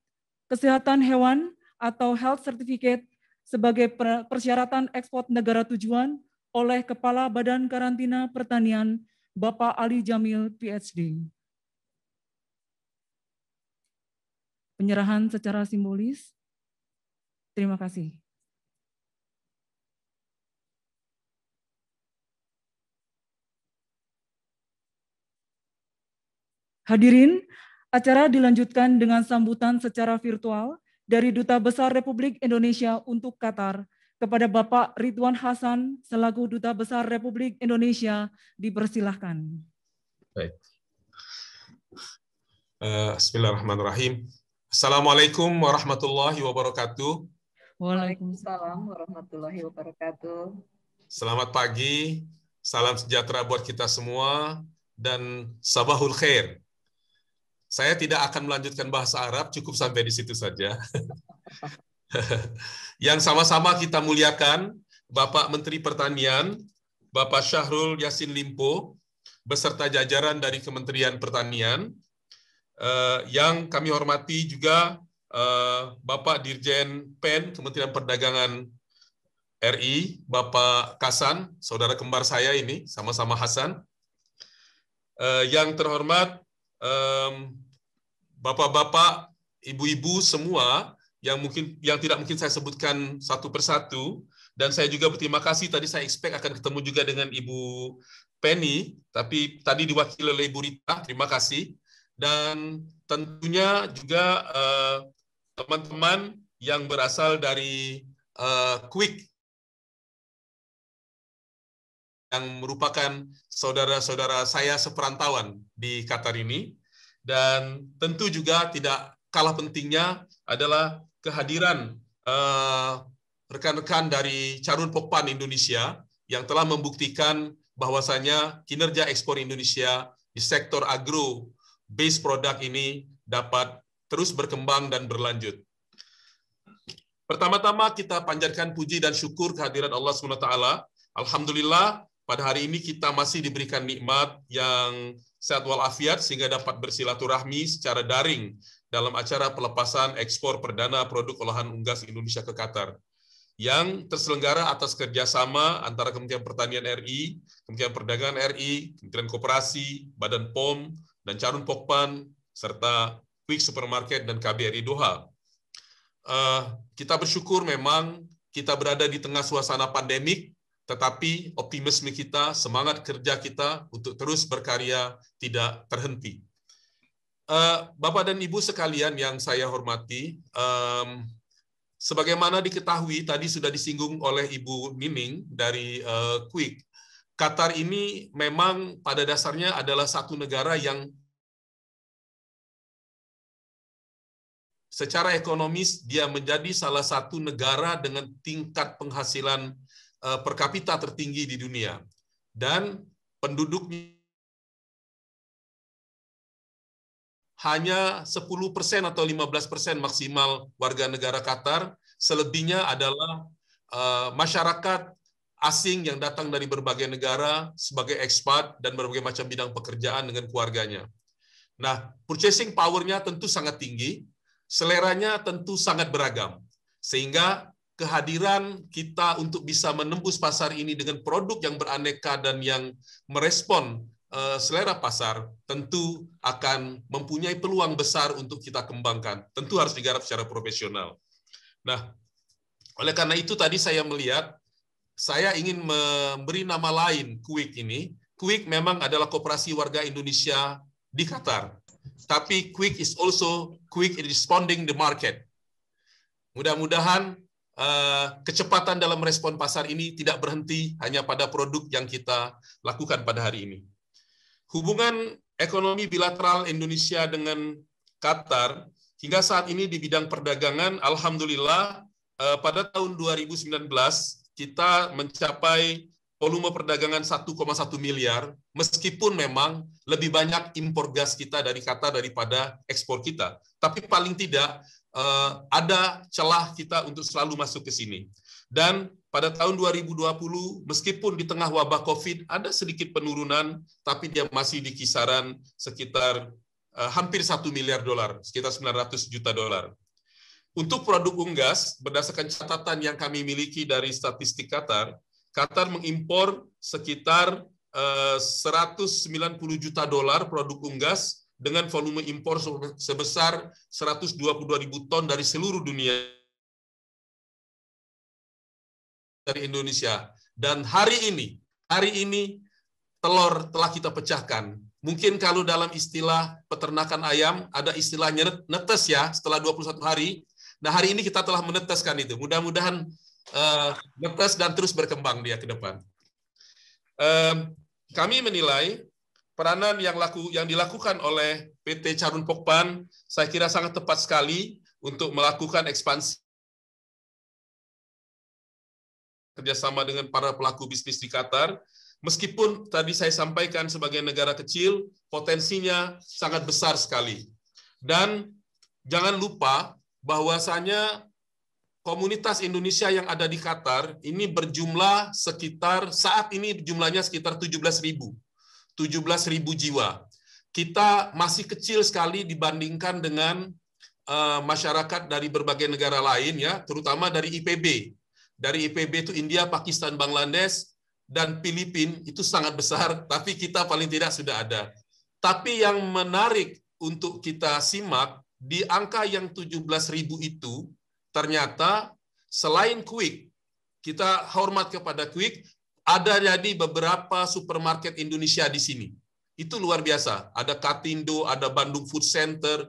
kesehatan hewan atau health certificate sebagai persyaratan ekspor negara tujuan oleh Kepala Badan Karantina Pertanian, Bapak Ali Jamil, PhD. Penyerahan secara simbolis. Terima kasih. Hadirin, acara dilanjutkan dengan sambutan secara virtual dari Duta Besar Republik Indonesia untuk Qatar kepada Bapak Ridwan Hasan selaku Duta Besar Republik Indonesia, dipersilahkan. Baik. Bismillahirrahmanirrahim. Assalamualaikum warahmatullahi wabarakatuh. Waalaikumsalam warahmatullahi wabarakatuh. Selamat pagi, salam sejahtera buat kita semua, dan sabahul khair. Saya tidak akan melanjutkan bahasa Arab, cukup sampai di situ saja. Yang sama-sama kita muliakan Bapak Menteri Pertanian, Bapak Syahrul Yassin Limpo, beserta jajaran dari Kementerian Pertanian. Yang kami hormati juga Bapak Dirjen PEN, Kementerian Perdagangan RI, Bapak Kasan, saudara kembar saya ini, sama-sama Hasan. Yang terhormat bapak-bapak, ibu-ibu semua yang tidak mungkin saya sebutkan satu persatu, dan saya juga berterima kasih, tadi saya expect akan ketemu juga dengan Ibu Penny, tapi tadi diwakili oleh Ibu Rita, terima kasih. Dan tentunya juga teman-teman yang berasal dari Quick, yang merupakan saudara-saudara saya seperantauan di Qatar ini. Dan tentu juga tidak kalah pentingnya adalah kehadiran rekan-rekan dari Charun Pokpan Indonesia yang telah membuktikan bahwasanya kinerja ekspor Indonesia di sektor agro base product ini dapat terus berkembang dan berlanjut. Pertama-tama kita panjatkan puji dan syukur kehadiran Allah SWT. Alhamdulillah, pada hari ini kita masih diberikan nikmat yang sehat walafiat sehingga dapat bersilaturahmi secara daring dalam acara pelepasan ekspor perdana produk olahan unggas Indonesia ke Qatar yang terselenggara atas kerjasama antara Kementerian Pertanian RI, Kementerian Perdagangan RI, Kementerian Koperasi, Badan POM, dan Charun Pokpan, serta Quick Supermarket dan KBRI Doha. Kita bersyukur memang kita berada di tengah suasana pandemik, tetapi optimisme kita, semangat kerja kita untuk terus berkarya tidak terhenti. Bapak dan Ibu sekalian yang saya hormati, sebagaimana diketahui tadi sudah disinggung oleh Ibu Nining dari Quick, Qatar ini memang pada dasarnya adalah satu negara yang secara ekonomis dia menjadi salah satu negara dengan tingkat penghasilan per kapita tertinggi di dunia. Dan penduduknya hanya 10% atau 15% maksimal warga negara Qatar, selebihnya adalah masyarakat asing yang datang dari berbagai negara sebagai ekspat dan berbagai macam bidang pekerjaan dengan keluarganya. Nah, purchasing power-nya tentu sangat tinggi, seleranya tentu sangat beragam, sehingga kehadiran kita untuk bisa menembus pasar ini dengan produk yang beraneka dan yang merespon selera pasar tentu akan mempunyai peluang besar untuk kita kembangkan. Tentu harus digarap secara profesional. Nah, oleh karena itu tadi saya melihat, saya ingin memberi nama lain Quick ini. Quick memang adalah koperasi warga Indonesia di Qatar. Tapi Quick is also quick in responding the market. Mudah-mudahan kecepatan dalam respon pasar ini tidak berhenti hanya pada produk yang kita lakukan pada hari ini. Hubungan ekonomi bilateral Indonesia dengan Qatar hingga saat ini di bidang perdagangan, alhamdulillah pada tahun 2019 kita mencapai volume perdagangan 1,1 miliar, meskipun memang lebih banyak impor gas kita dari Qatar daripada ekspor kita. Tapi paling tidak ada celah kita untuk selalu masuk ke sini. Dan pada tahun 2020, meskipun di tengah wabah COVID ada sedikit penurunan, tapi dia masih di kisaran sekitar hampir 1 miliar dolar, sekitar 900 juta dolar. Untuk produk unggas, berdasarkan catatan yang kami miliki dari statistik Qatar, Qatar mengimpor sekitar 190 juta dolar produk unggas dengan volume impor sebesar 122.000 ton dari seluruh dunia dari Indonesia. Dan hari ini telur telah kita pecahkan. Mungkin kalau dalam istilah peternakan ayam ada istilahnya netes ya, setelah 21 hari. Nah, hari ini kita telah meneteskan itu. Mudah-mudahan netes dan terus berkembang dia ke depan. Kami menilai peranan yang dilakukan oleh PT Charun Pokpan saya kira sangat tepat sekali untuk melakukan ekspansi kerjasama dengan para pelaku bisnis di Qatar. Meskipun tadi saya sampaikan sebagai negara kecil, potensinya sangat besar sekali. Dan jangan lupa bahwasanya komunitas Indonesia yang ada di Qatar ini berjumlah sekitar, saat ini jumlahnya sekitar 17.000 jiwa. Kita masih kecil sekali dibandingkan dengan masyarakat dari berbagai negara lain, ya, terutama dari IPB. Dari IPB itu India, Pakistan, Bangladesh, dan Filipina itu sangat besar, tapi kita paling tidak sudah ada. Tapi yang menarik untuk kita simak, di angka yang 17.000 itu, ternyata selain Quick, kita hormat kepada Quick, ada jadi beberapa supermarket Indonesia di sini. Itu luar biasa. Ada Katindo, ada Bandung Food Center,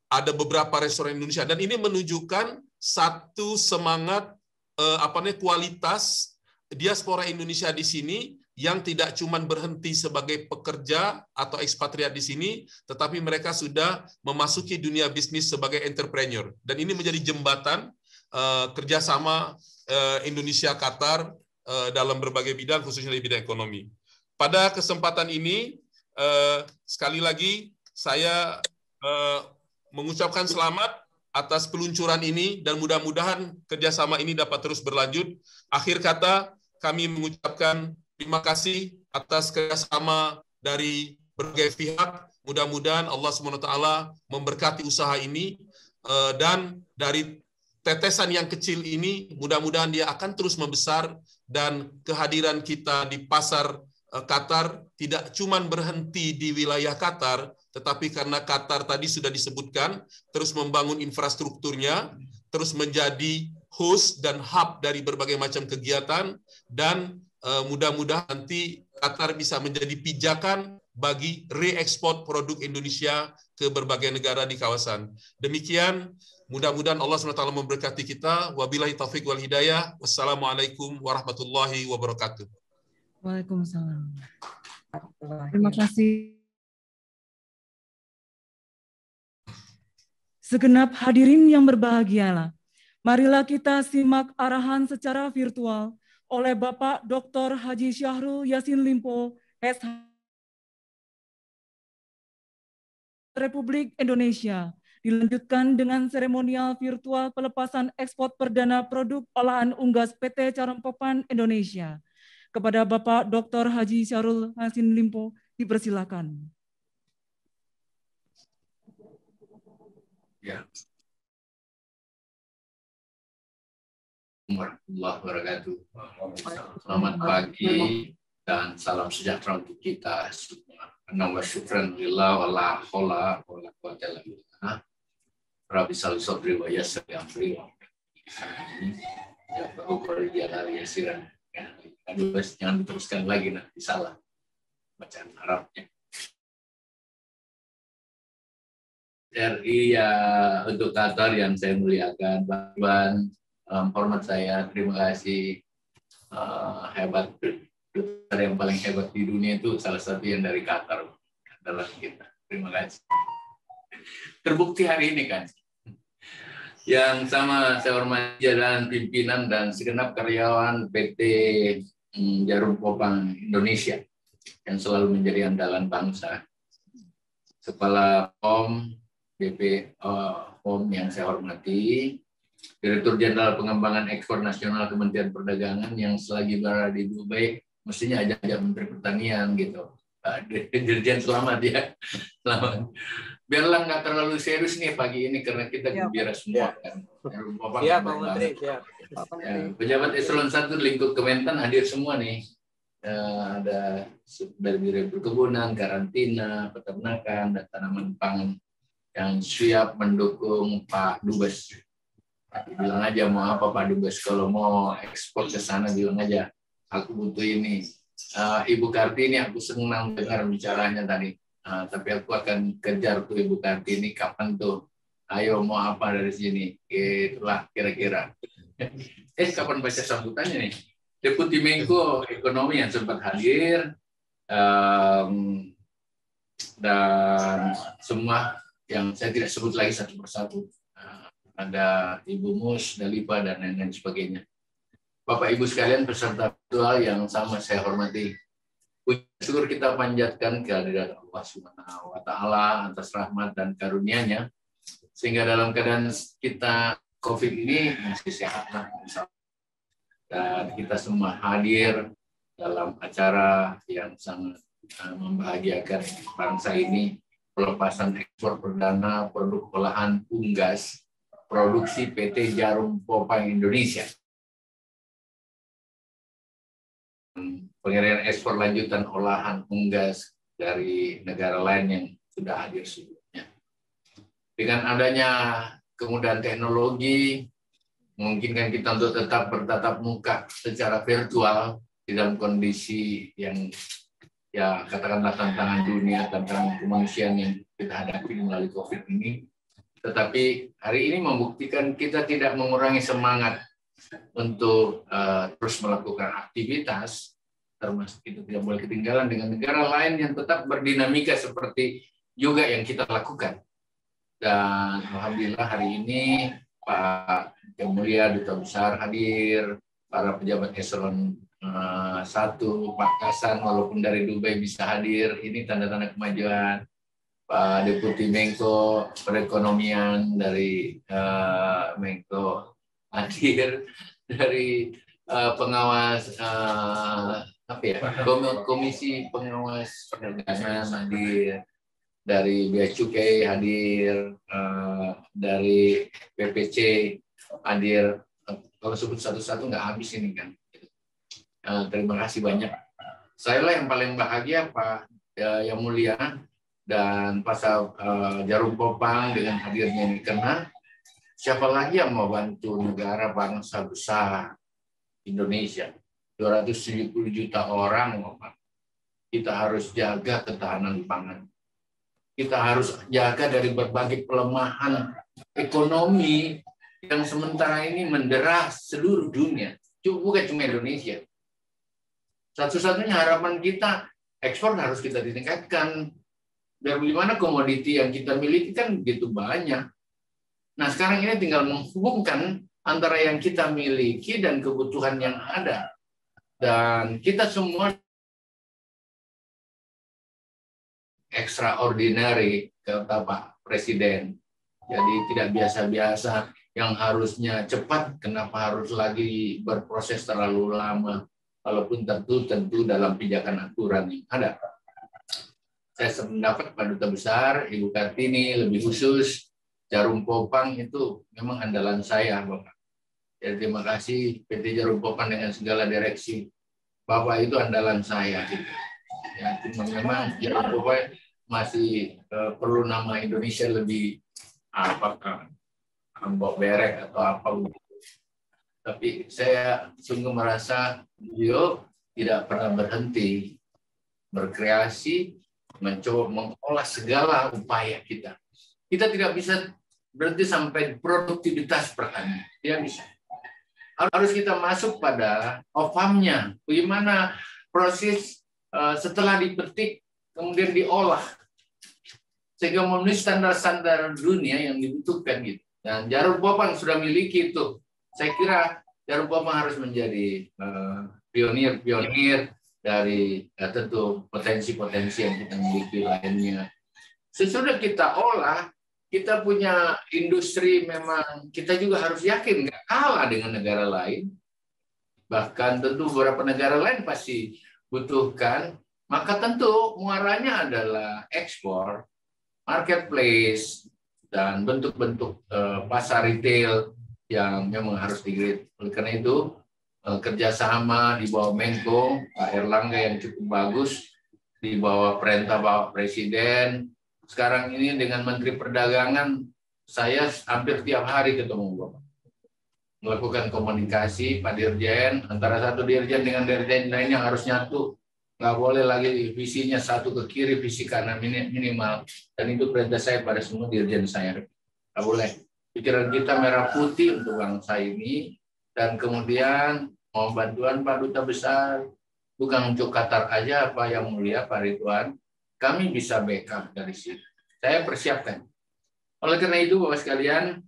ada beberapa restoran Indonesia. Dan ini menunjukkan satu semangat kualitas diaspora Indonesia di sini yang tidak cuma berhenti sebagai pekerja atau ekspatriat di sini, tetapi mereka sudah memasuki dunia bisnis sebagai entrepreneur. Dan ini menjadi jembatan kerjasama Indonesia-Qatar dalam berbagai bidang, khususnya di bidang ekonomi. Pada kesempatan ini, sekali lagi saya mengucapkan selamat atas peluncuran ini dan mudah-mudahan kerjasama ini dapat terus berlanjut. Akhir kata, kami mengucapkan terima kasih atas kerjasama dari berbagai pihak. Mudah-mudahan Allah SWT memberkati usaha ini dan dari tetesan yang kecil ini, mudah-mudahan dia akan terus membesar dan kehadiran kita di pasar Qatar tidak cuma berhenti di wilayah Qatar, tetapi karena Qatar tadi sudah disebutkan, terus membangun infrastrukturnya, terus menjadi host dan hub dari berbagai macam kegiatan, dan mudah-mudahan nanti Qatar bisa menjadi pijakan bagi reekspor produk Indonesia ke berbagai negara di kawasan. Demikian, mudah-mudahan Allah SWT memberkati kita. Wabillahi taufiq wal hidayah. Wassalamualaikum warahmatullahi wabarakatuh. Waalaikumsalam. Terima kasih. Segenap hadirin yang berbahagialah, marilah kita simak arahan secara virtual oleh Bapak Dr. Haji Syahrul Yassin Limpo, SH Republik Indonesia, dilanjutkan dengan seremonial virtual pelepasan ekspor perdana produk olahan unggas PT Jarum Popan Indonesia. Kepada Bapak Dr. Haji Syahrul Yassin Limpo, dipersilakan. Ya. Warahmatullahi wabarakatuh. Selamat pagi dan salam sejahtera untuk kita semua. Nama syukran lillah wala haula wala quwwata illa billah. Rabbi shalli sadri wa yassir amri. Ya Bapak Jalal Yasiran. Jangan diteruskan lagi nanti salah bacaan Arabnya. RI ya untuk Qatar yang saya muliakan, Bapak hormat saya, terima kasih. Hebat, dokter yang paling hebat di dunia itu salah satu yang dari Qatar adalah kita. Terima kasih. Terbukti hari ini kan. Yang sama saya hormati jajaran pimpinan dan segenap karyawan PT Jarum Popang Indonesia yang selalu menjadi andalan bangsa. Kepala POM, BP POM yang saya hormati, Direktur Jenderal Pengembangan Ekspor Nasional Kementerian Perdagangan yang selagi berada di Dubai, mestinya ajak Menteri Pertanian gitu. Dirjen selamat ya, selamat. Biarlah nggak terlalu serius nih pagi ini karena kita gembira semua kan. Iya Pak Menteri. Ya, pejabat Eselon 1 lingkup Kementan hadir semua nih. Ada dari Biro Perkebunan, Karantina, Peternakan, dan Tanaman Pangan yang siap mendukung Pak Dubes. Bilang aja mau apa Pak Dubes, kalau mau ekspor ke sana bilang aja, aku butuh ini. Ibu Kartini aku senang dengar bicaranya tadi, tapi aku akan kejar tuh Ibu Kartini kapan tuh, ayo mau apa dari sini, itulah kira-kira. Kapan baca sambutannya nih? Deputi Menko Ekonomi yang sempat hadir, dan semua yang saya tidak sebut lagi satu persatu. Ada Ibu Mus, Dalipa, dan lain-lain sebagainya. Bapak Ibu sekalian peserta virtual yang sama saya hormati. Puji syukur kita panjatkan kehadirat Allah Subhanahu wa Ta'ala atas rahmat dan karunia-Nya, sehingga dalam keadaan kita COVID ini masih sehatlah. Dan kita semua hadir dalam acara yang sangat membahagiakan bangsa ini, pelepasan ekspor perdana produk olahan unggas produksi PT Jarum Popang Indonesia. Pengirian ekspor lanjutan olahan unggas dari negara lain yang sudah hadir sebelumnya. Dengan adanya kemudahan teknologi, memungkinkan kita untuk tetap bertatap muka secara virtual di dalam kondisi yang ya katakanlah tantangan dunia, tantangan kemanusiaan yang kita hadapi melalui COVID ini. Tetapi hari ini membuktikan kita tidak mengurangi semangat untuk terus melakukan aktivitas, termasuk kita tidak boleh ketinggalan dengan negara lain yang tetap berdinamika seperti juga yang kita lakukan. Dan alhamdulillah hari ini Pak Yang Mulia Duta Besar hadir, para pejabat Eselon 1, Pak Kasan walaupun dari Dubai bisa hadir, ini tanda-tanda kemajuan. Pak Deputi Menko Perekonomian dari Menko hadir, dari pengawas Komisi Pengawas Perdagangan hadir, dari Bea Cukai hadir, dari PPC hadir. Kalau sebut satu-satu nggak habis ini kan. Terima kasih banyak. Saya lah yang paling bahagia Pak Yang Mulia dan Pasar Jarum Popang dengan hadirnya ini, karena siapa lagi yang mau bantu negara bangsa besar Indonesia? 270 juta orang, Bapak. Kita harus jaga ketahanan pangan. Kita harus jaga dari berbagai pelemahan ekonomi yang sementara ini mendera seluruh dunia. Bukan cuma Indonesia. Satu-satunya harapan kita, ekspor harus kita ditingkatkan. Biar bagaimana komoditi yang kita miliki kan begitu banyak. Nah sekarang ini tinggal menghubungkan antara yang kita miliki dan kebutuhan yang ada. Dan kita semua extraordinary, kata Pak Presiden. Jadi tidak biasa-biasa, yang harusnya cepat, kenapa harus lagi berproses terlalu lama, walaupun tentu dalam pijakan aturan yang ada. Saya sependapat Pak Duta Besar, Ibu Kartini, lebih khusus, Jarum Popang itu memang andalan saya, Bapak. Jadi terima kasih PT Jarum Popang dengan segala direksi. Bapak itu andalan saya. Gitu. Ya, cuma memang Jarum Popang masih perlu nama Indonesia lebih apakah Mbok Berek atau apa begitu. Tapi saya sungguh merasa beliau tidak pernah berhenti berkreasi, mencoba mengolah segala upaya kita. Kita tidak bisa berhenti sampai produktivitas pertanian. Tidak bisa. Harus kita masuk pada OFAM-nya. Bagaimana proses setelah dipetik, kemudian diolah. Sehingga memenuhi standar-standar dunia yang dibutuhkan. Gitu. Dan Jarum Popang sudah miliki itu. Saya kira Jarum Popang harus menjadi pionir-pionir dari tentu potensi-potensi yang kita miliki lainnya. Sesudah kita olah, kita punya industri memang kita juga harus yakin nggak kalah dengan negara lain. Bahkan tentu beberapa negara lain pasti butuhkan. Maka tentu muaranya adalah ekspor, marketplace, dan bentuk-bentuk pasar retail yang memang harus di-grade. Oleh karena itu, kerjasama di bawah Menko, Pak Erlangga yang cukup bagus, di bawah perintah Bapak Presiden. Sekarang ini dengan Menteri Perdagangan, saya hampir tiap hari ketemu Bapak. Melakukan komunikasi, Pak Dirjen, antara satu Dirjen dengan Dirjen lainnya harus nyatu. Nggak boleh lagi visinya satu ke kiri, visi kanan minimal. Dan itu perintah saya pada semua Dirjen saya. Nggak boleh. Pikiran kita merah putih untuk bangsa ini. Dan kemudian mau bantuan Pak Duta Besar, bukan untuk Qatar aja Pak yang mulia Pak Ridwan, kami bisa backup dari situ. Saya persiapkan. Oleh karena itu Bapak sekalian,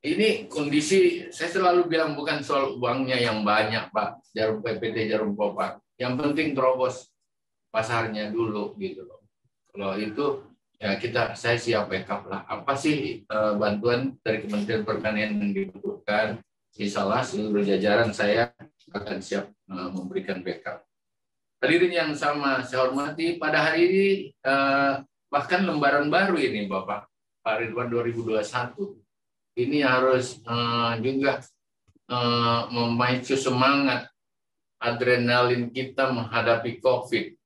ini kondisi, saya selalu bilang bukan soal uangnya yang banyak Pak, PT Jarum Popang. Yang penting terobos pasarnya dulu gitu loh. Kalau itu ya saya siap backup lah. Apa sih bantuan dari Kementerian Pertanian yang dibutuhkan? Insyaallah seluruh jajaran saya akan siap memberikan backup. Hadirin yang sama saya hormati, pada hari ini bahkan lembaran baru ini Bapak, Pak Ridwan 2021, ini harus juga memacu semangat adrenalin kita menghadapi COVID.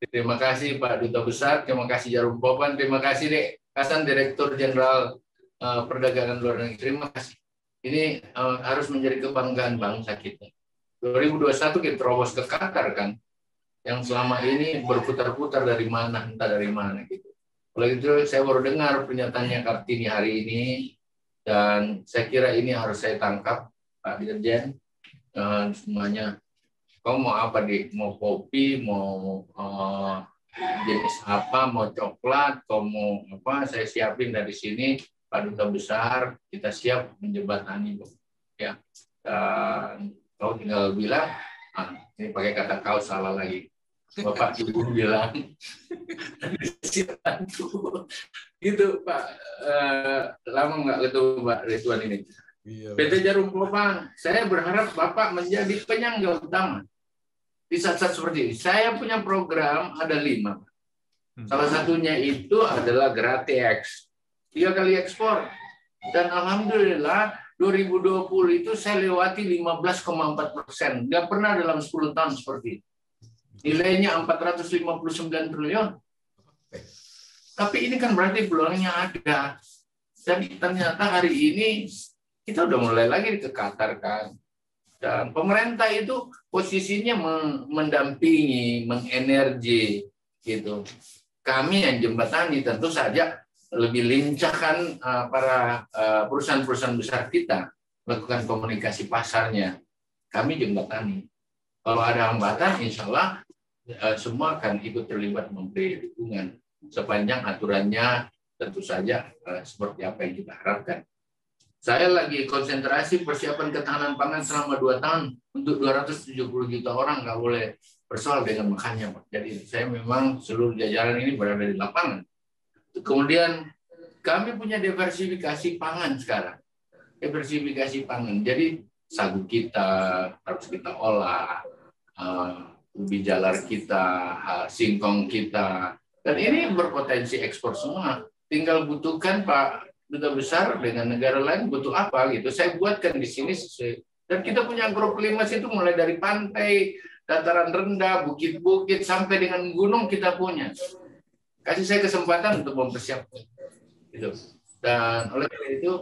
Terima kasih Pak Duta Besar, terima kasih Jarum Popang, terima kasih Dek Hasan, Direktur Jenderal Perdagangan Luar Negeri, terima kasih. Ini harus menjadi kebanggaan bangsa kita. 2021 kita terobos ke Qatar kan, yang selama ini berputar-putar dari mana, entah dari mana gitu. Oleh itu saya baru dengar pernyataannya Kartini hari ini, dan saya kira ini harus saya tangkap Pak Dirjen, semuanya. Kau mau apa di? Mau kopi, mau jenis apa, mau coklat, kau mau apa? Saya siapin dari sini, Pak Duta Besar, kita siap menjembatani, ya. Dan kau tinggal bilang, ini pakai kata kau salah lagi. Bapak Ibu bilang, siap bantu. Gitu Pak, lama nggak ketemu Pak Ridwan ini. PT Jarum Popang, saya berharap Bapak menjadi penyangga utama di saat-saat seperti ini. Saya punya program ada 5. Salah satunya itu adalah Gratex, 3 kali ekspor. Dan alhamdulillah 2020 itu saya lewati 15,4%. Nggak pernah dalam 10 tahun seperti itu. Nilainya 459 triliun. Tapi ini kan berarti peluangnya ada. Dan ternyata hari ini kita udah mulai lagi ke Qatar kan. Dan pemerintah itu posisinya mendampingi, mengenergi gitu. Kami yang jembatani tentu saja lebih lincah kan para perusahaan-perusahaan besar kita melakukan komunikasi pasarnya. Kami jembatani. Kalau ada hambatan, insya Allah semua akan ikut terlibat memberi dukungan sepanjang aturannya tentu saja seperti apa yang kita harapkan. Saya lagi konsentrasi persiapan ketahanan pangan selama 2 tahun untuk 270 juta orang, nggak boleh bersoal dengan makannya, Pak. Jadi saya memang seluruh jajaran ini berada di lapangan. Kemudian kami punya diversifikasi pangan sekarang. Diversifikasi pangan. Jadi sagu kita harus kita olah, ubi jalar kita, singkong kita. Dan ini berpotensi ekspor semua. Tinggal butuhkan Pak Duta Besar dengan negara lain butuh apa gitu. Saya buatkan di sini sesuai. Dan kita punya agroklimas itu mulai dari pantai, dataran rendah, bukit-bukit, sampai dengan gunung kita punya. Kasih saya kesempatan untuk mempersiapkan. Gitu. Dan oleh karena itu,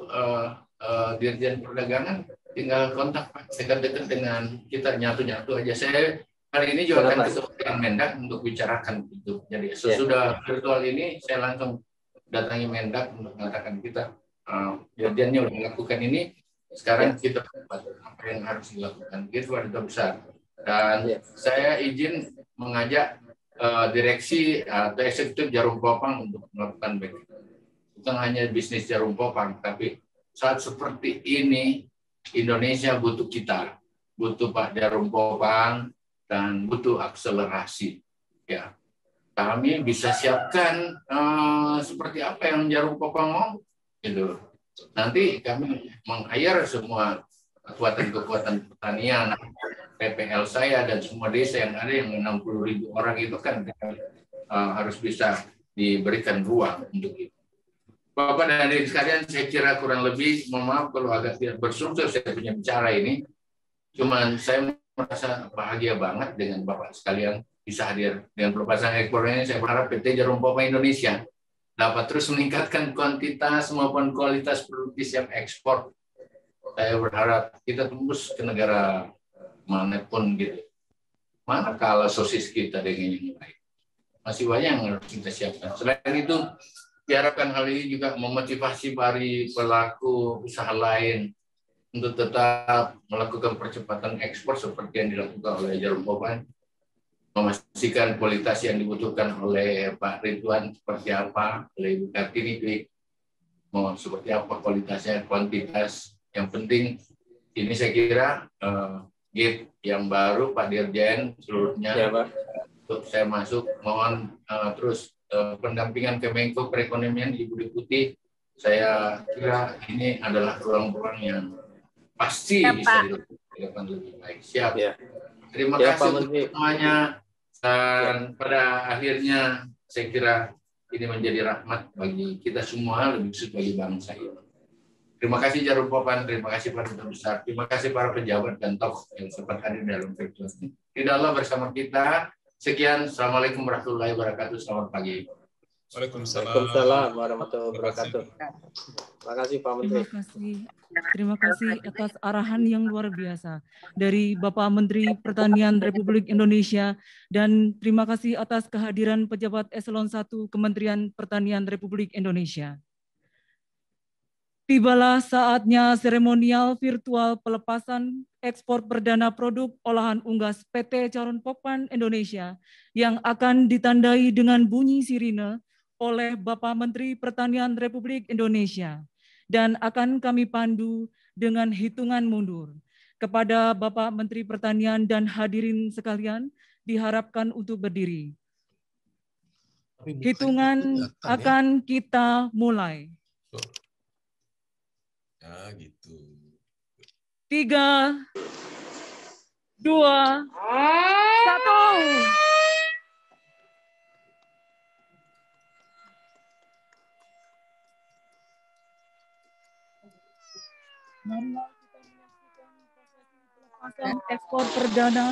Dirjen Perdagangan tinggal kontak Pak. Dekat-dekat dengan kita nyatu-nyatu aja. Saya hari ini juga akan ketemu dengan Mendak untuk bicarakan itu. Jadi sesudah virtual ini, saya langsung datangi Mendak untuk mengatakan kita dirjennya udah melakukan ini, sekarang kita apa yang harus dilakukan. Itu Duta Besar. Dan saya izin mengajak direksi atau eksekutif Jarum Popang untuk melakukan backup. Bukan hanya bisnis Jarum Popang, tapi saat seperti ini Indonesia butuh kita, butuh Pak Jarum Popang, dan butuh akselerasi. Ya. Kami bisa siapkan seperti apa yang Jarum Popang mau, gitu. Nanti kami meng-hire semua kekuatan-kekuatan pertanian, PPL saya dan semua desa yang ada yang 60.000 orang itu kan harus bisa diberikan ruang untuk itu. Bapak dan adik sekalian, saya kira kurang lebih, mohon maaf kalau agak tidak berstruktur saya punya bicara ini. Cuman saya merasa bahagia banget dengan Bapak sekalian bisa hadir dengan pelepasan ekspor ini. Saya berharap PT Jarum Popang Indonesia dapat terus meningkatkan kuantitas maupun kualitas produk siap ekspor. Saya berharap kita tembus ke negara manapun gitu. Mana kalau sosis kita dengan yang lain. Masih banyak yang harus kita siapkan. Selain itu, diharapkan hal ini juga memotivasi para pelaku usaha lain untuk tetap melakukan percepatan ekspor seperti yang dilakukan oleh Jarum Popang. Memastikan kualitas yang dibutuhkan oleh Pak Ridwan seperti apa, oleh Ibu Kartini, mau seperti apa kualitasnya, kuantitas. Yang penting ini saya kira gate yang baru Pak Dirjen seluruhnya ya, Pak. Untuk saya masuk, mohon terus pendampingan Kemenko Perekonomian Ibu Deputi. Saya kira ini adalah ruang-ruang yang pasti ya, bisa dilakukan lebih baik. Siap. Ya. Terima kasih untuk semuanya. Dan pada akhirnya saya kira ini menjadi rahmat bagi kita semua, lebih khusus bagi bangsa ini. Terima kasih Jarum Popang, terima kasih Pak Duta Besar, terima kasih para pejabat dan tokoh yang sempat hadir dalam virtual ini. Tidak Allah bersama kita. Sekian, Assalamualaikum warahmatullahi wabarakatuh. Selamat pagi. Waalaikumsalam warahmatullahi wabarakatuh. Terima kasih Pak Menteri. Terima kasih atas arahan yang luar biasa dari Bapak Menteri Pertanian Republik Indonesia, dan terima kasih atas kehadiran pejabat Eselon 1 Kementerian Pertanian Republik Indonesia. Tibalah saatnya seremonial virtual pelepasan ekspor perdana produk olahan unggas PT Jarum Popang Indonesia yang akan ditandai dengan bunyi sirine oleh Bapak Menteri Pertanian Republik Indonesia, dan akan kami pandu dengan hitungan mundur. Kepada Bapak Menteri Pertanian dan hadirin sekalian, diharapkan untuk berdiri. Hitungan akan kita mulai. Ya, gitu. 3, 2, 1. Marilah kita menyaksikan prosesi pelepasan ekspor perdana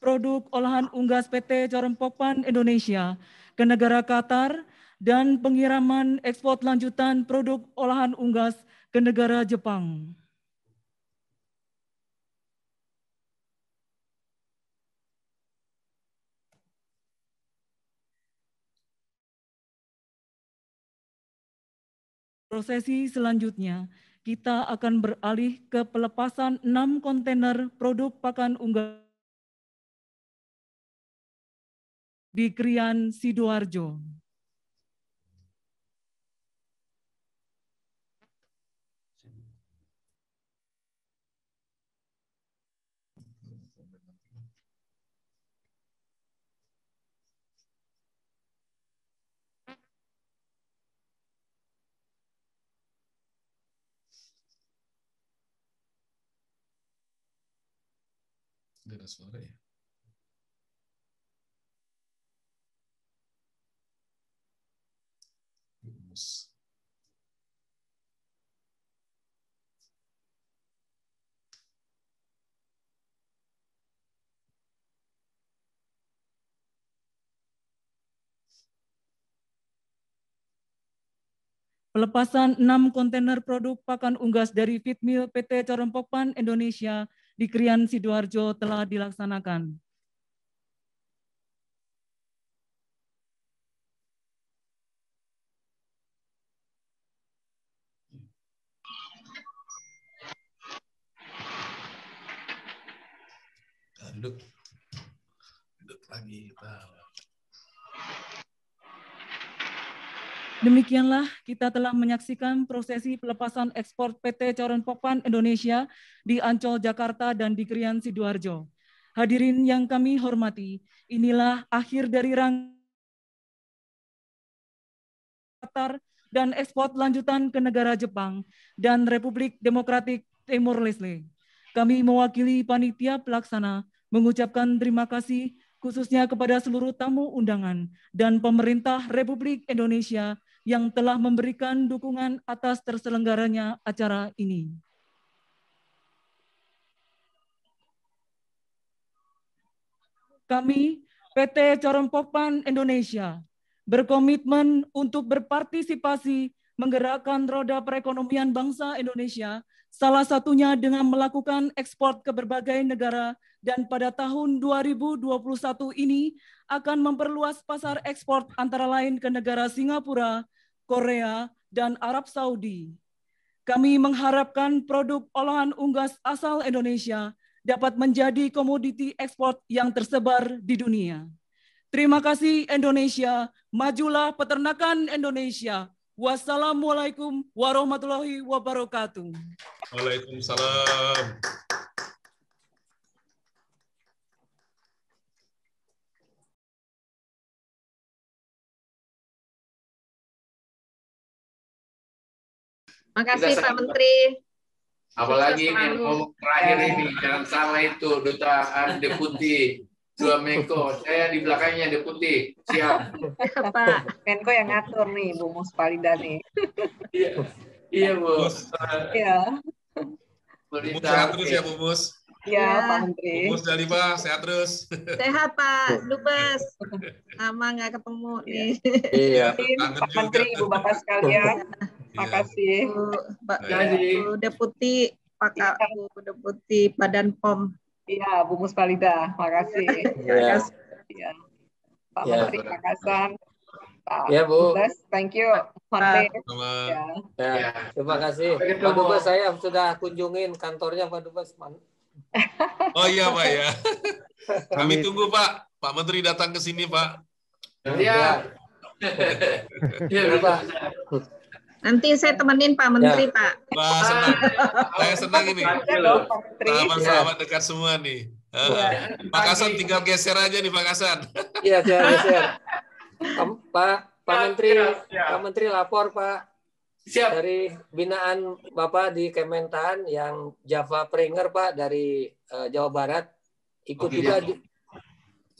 produk olahan unggas PT Jarum Popang Indonesia ke negara Qatar dan pengiriman ekspor lanjutan produk olahan unggas ke negara Jepang. Prosesi selanjutnya, kita akan beralih ke pelepasan 6 kontainer produk pakan unggas di Krian Sidoarjo. Nggak ada suara ya? Bumus. Pelepasan 6 kontainer produk pakan unggas dari Feedmill PT Caron Pokpan Indonesia di Krian Sidoarjo telah dilaksanakan. Duduk lagi. Demikianlah kita telah menyaksikan prosesi pelepasan ekspor PT Caron Pokpan Indonesia di Ancol, Jakarta dan di Krian Sidoarjo. Hadirin yang kami hormati, inilah akhir dari rangkaian dan ekspor lanjutan ke negara Jepang dan Republik Demokratik Timor Leste. Kami mewakili panitia pelaksana mengucapkan terima kasih khususnya kepada seluruh tamu undangan dan pemerintah Republik Indonesia yang telah memberikan dukungan atas terselenggaranya acara ini. Kami, PT Caron Pokpan Indonesia, berkomitmen untuk berpartisipasi menggerakkan roda perekonomian bangsa Indonesia, salah satunya dengan melakukan ekspor ke berbagai negara, dan pada tahun 2021 ini akan memperluas pasar ekspor antara lain ke negara Singapura, Korea, dan Arab Saudi. Kami mengharapkan produk olahan unggas asal Indonesia dapat menjadi komoditi ekspor yang tersebar di dunia. Terima kasih Indonesia, majulah peternakan Indonesia. Wassalamualaikum warahmatullahi wabarakatuh. Waalaikumsalam. Makasih Pak Menteri. Apalagi ini yang ngomong terakhir ini, jangan sama itu dutaan deputi Dua Menko. Saya di belakangnya deputi. Siap. Pak Menko yang ngatur nih, Bu Muspalida nih. Iya Bu. Iya. Bu Mus sehat terus ya Bu Mus. Iya Pak Menteri. Bu Mus Dalibah sehat terus. Sehat Pak Dubes. Lama nggak ketemu nih. Iya. Pak Menteri, Ibu Bapak sekalian. Makasih. Bu Deputi, Pak Bu Deputi Badan POM. Iya, Bu Muspalida. Makasih. Iya. Iya. Pak Menteri Makassar. Pak Bu. Dubes, thank you. Menteri. Ya, terima kasih. Pak Dubes, saya sudah kunjungin kantornya Pak Dubes. Oh iya Pak ya. Kami tunggu Pak. Pak Menteri datang ke sini Pak. Iya. Iya Pak. Nanti saya temenin Pak Menteri Pak. Wah senang. Saya senang ini. Sahabat-sahabat dekat semua nih. Pak Hasan tinggal geser aja nih Pak Hasan. Iya, geser. Pak Menteri, Pak Menteri lapor Pak. Siap. Dari binaan Bapak di Kementan yang Java Pringer Pak dari Jawa Barat ikut juga.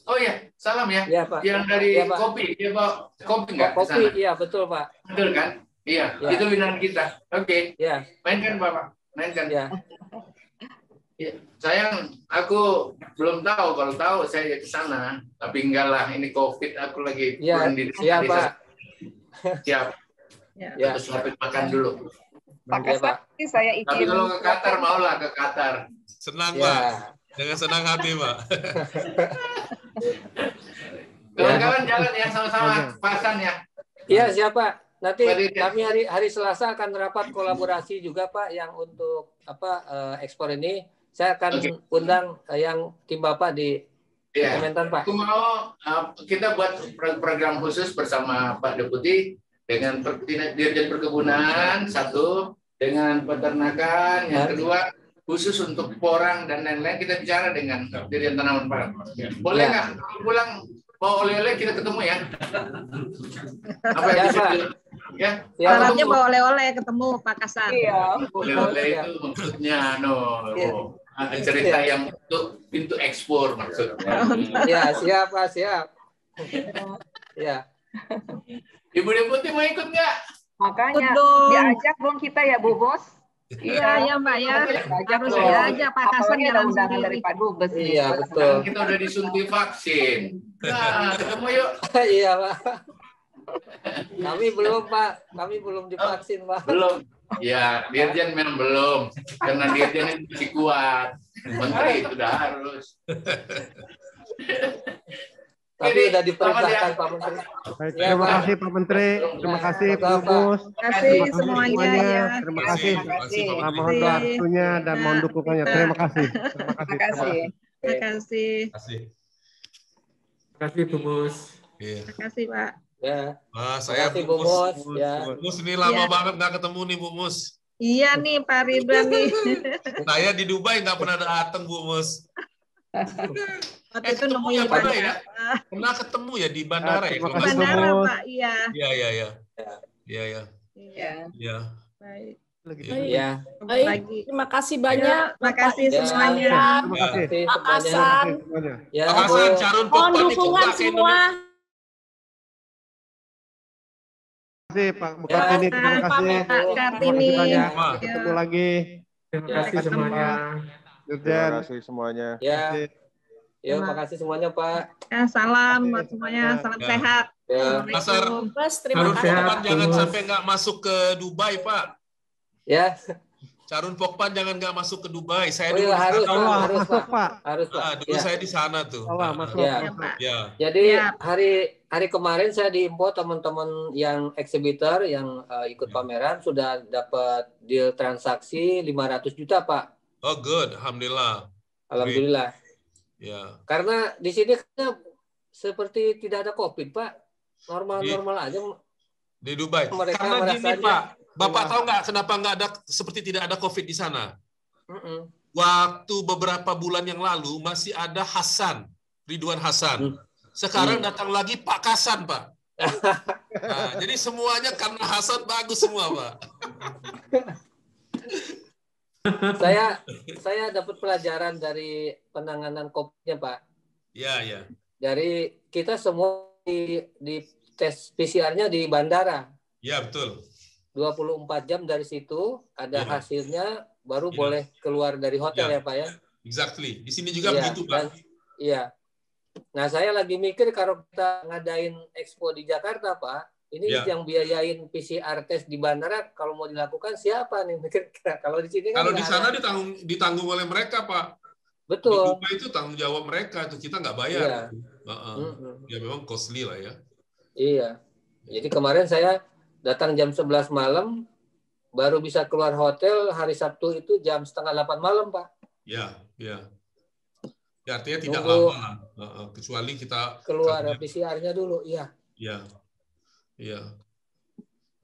Oh ya, salam ya. Iya Pak. Yang dari ya, Pak. kopi, dia bawa kopi nggak? Kopi, iya betul Pak. Betul kan? Iya, ya. Itu binaan kita. Oke. Ya. Mainkan Bapak, mainkan. Ya. Ya. Sayang, aku belum tahu. Kalau tahu saya ke sana. Tapi enggak lah, ini COVID. Aku lagi turun di Iya Pak. Siap. Ya. Terus sampai makan dulu. Pak Kasar, saya Tapi izin. kalau ke Qatar maulah ke Qatar. Senang, Ya. Pak. Dengan senang hati, Pak. Kawan-kawan jalan ya sama-sama pasan ya. Iya, siapa? Nanti kami hari Selasa akan rapat kolaborasi juga Pak yang untuk ekspor ini. Saya akan undang yang tim Bapak di Kementan Pak. Aku mau kita buat program khusus bersama Pak Deputi dengan Dirjen Perkebunan satu, dengan peternakan yang kedua, khusus untuk porang dan lain-lain kita bicara dengan Dirjen Tanaman Pangan. Boleh nggak pulang mau oleh-oleh kita ketemu ya? Apa yang bisa ya? Harapnya bawa oleh-oleh ketemu Pak Kasar. Iya. Oleh-oleh itu maksudnya cerita yang untuk pintu ekspor maksudnya. Ya, siap Pak, siap. Ya. Ibu Deputi mau ikut nggak? Makanya diajak dong kita ya Bu Bos. Iya Mbak ya. Harus diajak Pak Kasar jalan undangan sendiri. dari Pak Dubes. Iya, betul. Kita udah disuntik vaksin. Nah, ketemu yuk. Iya Pak. Kami belum Pak, kami belum divaksin Pak. Belum. Ya, Dirjen memang belum. Karena Dirjen itu masih kuat. Menteri itu udah harus. Tapi udah diperintahkan Pak Menteri. Baik, terima kasih Pak Menteri, terima kasih Pak Dubes, Terima kasih semuanya ya. terima kasih. Mohon doa restunya dan mohon dukungannya. Terima kasih. Terima kasih. Terima kasih. Terima kasih Bu Mus. Terima kasih Pak. Ya. Wah, saya Bu Mus. Ya. Bu Mus ini lama banget nggak ketemu nih Bu Mus. Iya nih Pak Ridwan nih. Saya di Dubai nggak pernah datang Bu Mus. Waktu itu ketemu nemuin ya Pak. Pak ya? Pernah ketemu ya di bandara ya? Terima kalau nggak kasih, salah? Bandara Bu Mus. Pak, iya. Iya. Iya. Iya. Baik. Ya. Baik, terima kasih banyak. Terima kasih Ya. semuanya. Terima kasih. Pak Hasan. Semuanya. Ya, Pak Hasan, Bu. Carun Mohon Pokpan dukungan ikut ke semua. Terima kasih Pak Kartini, terima kasih. Pak Kartini. Terima kasih banyak. Wah. Ketemu lagi. Terima Ya. kasih semuanya. Dirjen. Terima kasih semuanya. Ya. Terima kasih. Yuk, makasih semuanya Pak. Ya, salam buat semuanya. Salam Ya. sehat. Ya. Assalamualaikum. Bos, terima Carun kasih. Pokpan jangan Mus. sampai nggak masuk ke Dubai Pak. Ya. Carun Pokpan jangan nggak masuk ke Dubai. Saya Oh dulu iya, di harus sana. Pak, Allah, harus masuk Pak. Pak. Harus Pak. Dulu Ya. saya di sana tuh. Allah, masuk. Ya. Ya, Pak. Ya. Jadi Ya. hari kemarin saya diimpor teman-teman yang exhibitor yang ikut pameran sudah dapat deal transaksi 500 juta Pak. Oh good, alhamdulillah. Alhamdulillah. Ya. Karena di sini kan seperti tidak ada COVID Pak. Normal-normal aja. Di Dubai. Mereka Karena gini merasanya- Pak, Bapak tahu nggak kenapa nggak ada seperti tidak ada COVID di sana? Mm-mm. Waktu beberapa bulan yang lalu masih ada Hasan, Ridwan Hasan. Sekarang datang lagi Pak Kasan, Pak. Nah, jadi semuanya karena Hasan bagus semua, Pak. Saya dapat pelajaran dari penanganan COVID-nya Pak. Ya, ya. Dari kita semua di tes PCR-nya di bandara. Ya, betul. 24 jam dari situ ada Ya. hasilnya baru Ya. boleh keluar dari hotel Ya. ya Pak ya. Exactly. Di sini juga Iya, begitu, Pak. Iya. Nah, saya lagi mikir kalau kita ngadain expo di Jakarta, Pak, ini Ya. yang biayain PCR tes di bandara kalau mau dilakukan siapa nih? Mikir kalau di sini kan Kalau di nggak sana ada. ditanggung oleh mereka, Pak. Di Betul. Dubai itu tanggung jawab mereka, itu kita nggak bayar. Iya. Heeh. Ya memang costly lah ya. Iya. Jadi kemarin saya datang jam 11 malam, baru bisa keluar hotel hari Sabtu itu jam 7:30 malam, Pak. Ya, ya. Ya, artinya tidak Nunggu lama, kecuali kita keluar PCR-nya dulu, iya. Ya, ya.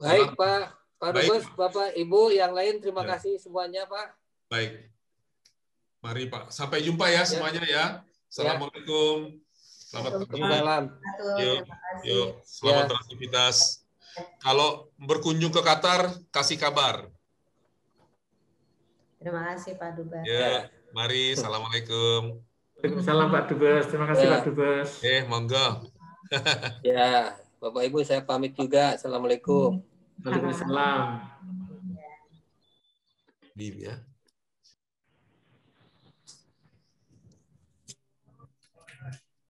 Baik, Pak. Pak Baik. Dubes, Bapak, Ibu, yang lain terima Ya. kasih semuanya, Pak. Baik. Mari Pak. Sampai jumpa ya semuanya ya. Assalamualaikum. Selamat pagi. Waalaikumsalam. Yuk, yuk. Selamat Ya. beraktivitas. Kalau berkunjung ke Qatar, kasih kabar. Terima kasih Pak Dubes. Ya, mari. Assalamualaikum. Waalaikumsalam Pak Dubes. Terima kasih Ya. Pak Dubes. Monggo. Ya, Bapak Ibu saya pamit juga. Assalamualaikum. Waalaikumsalam. Bim ya.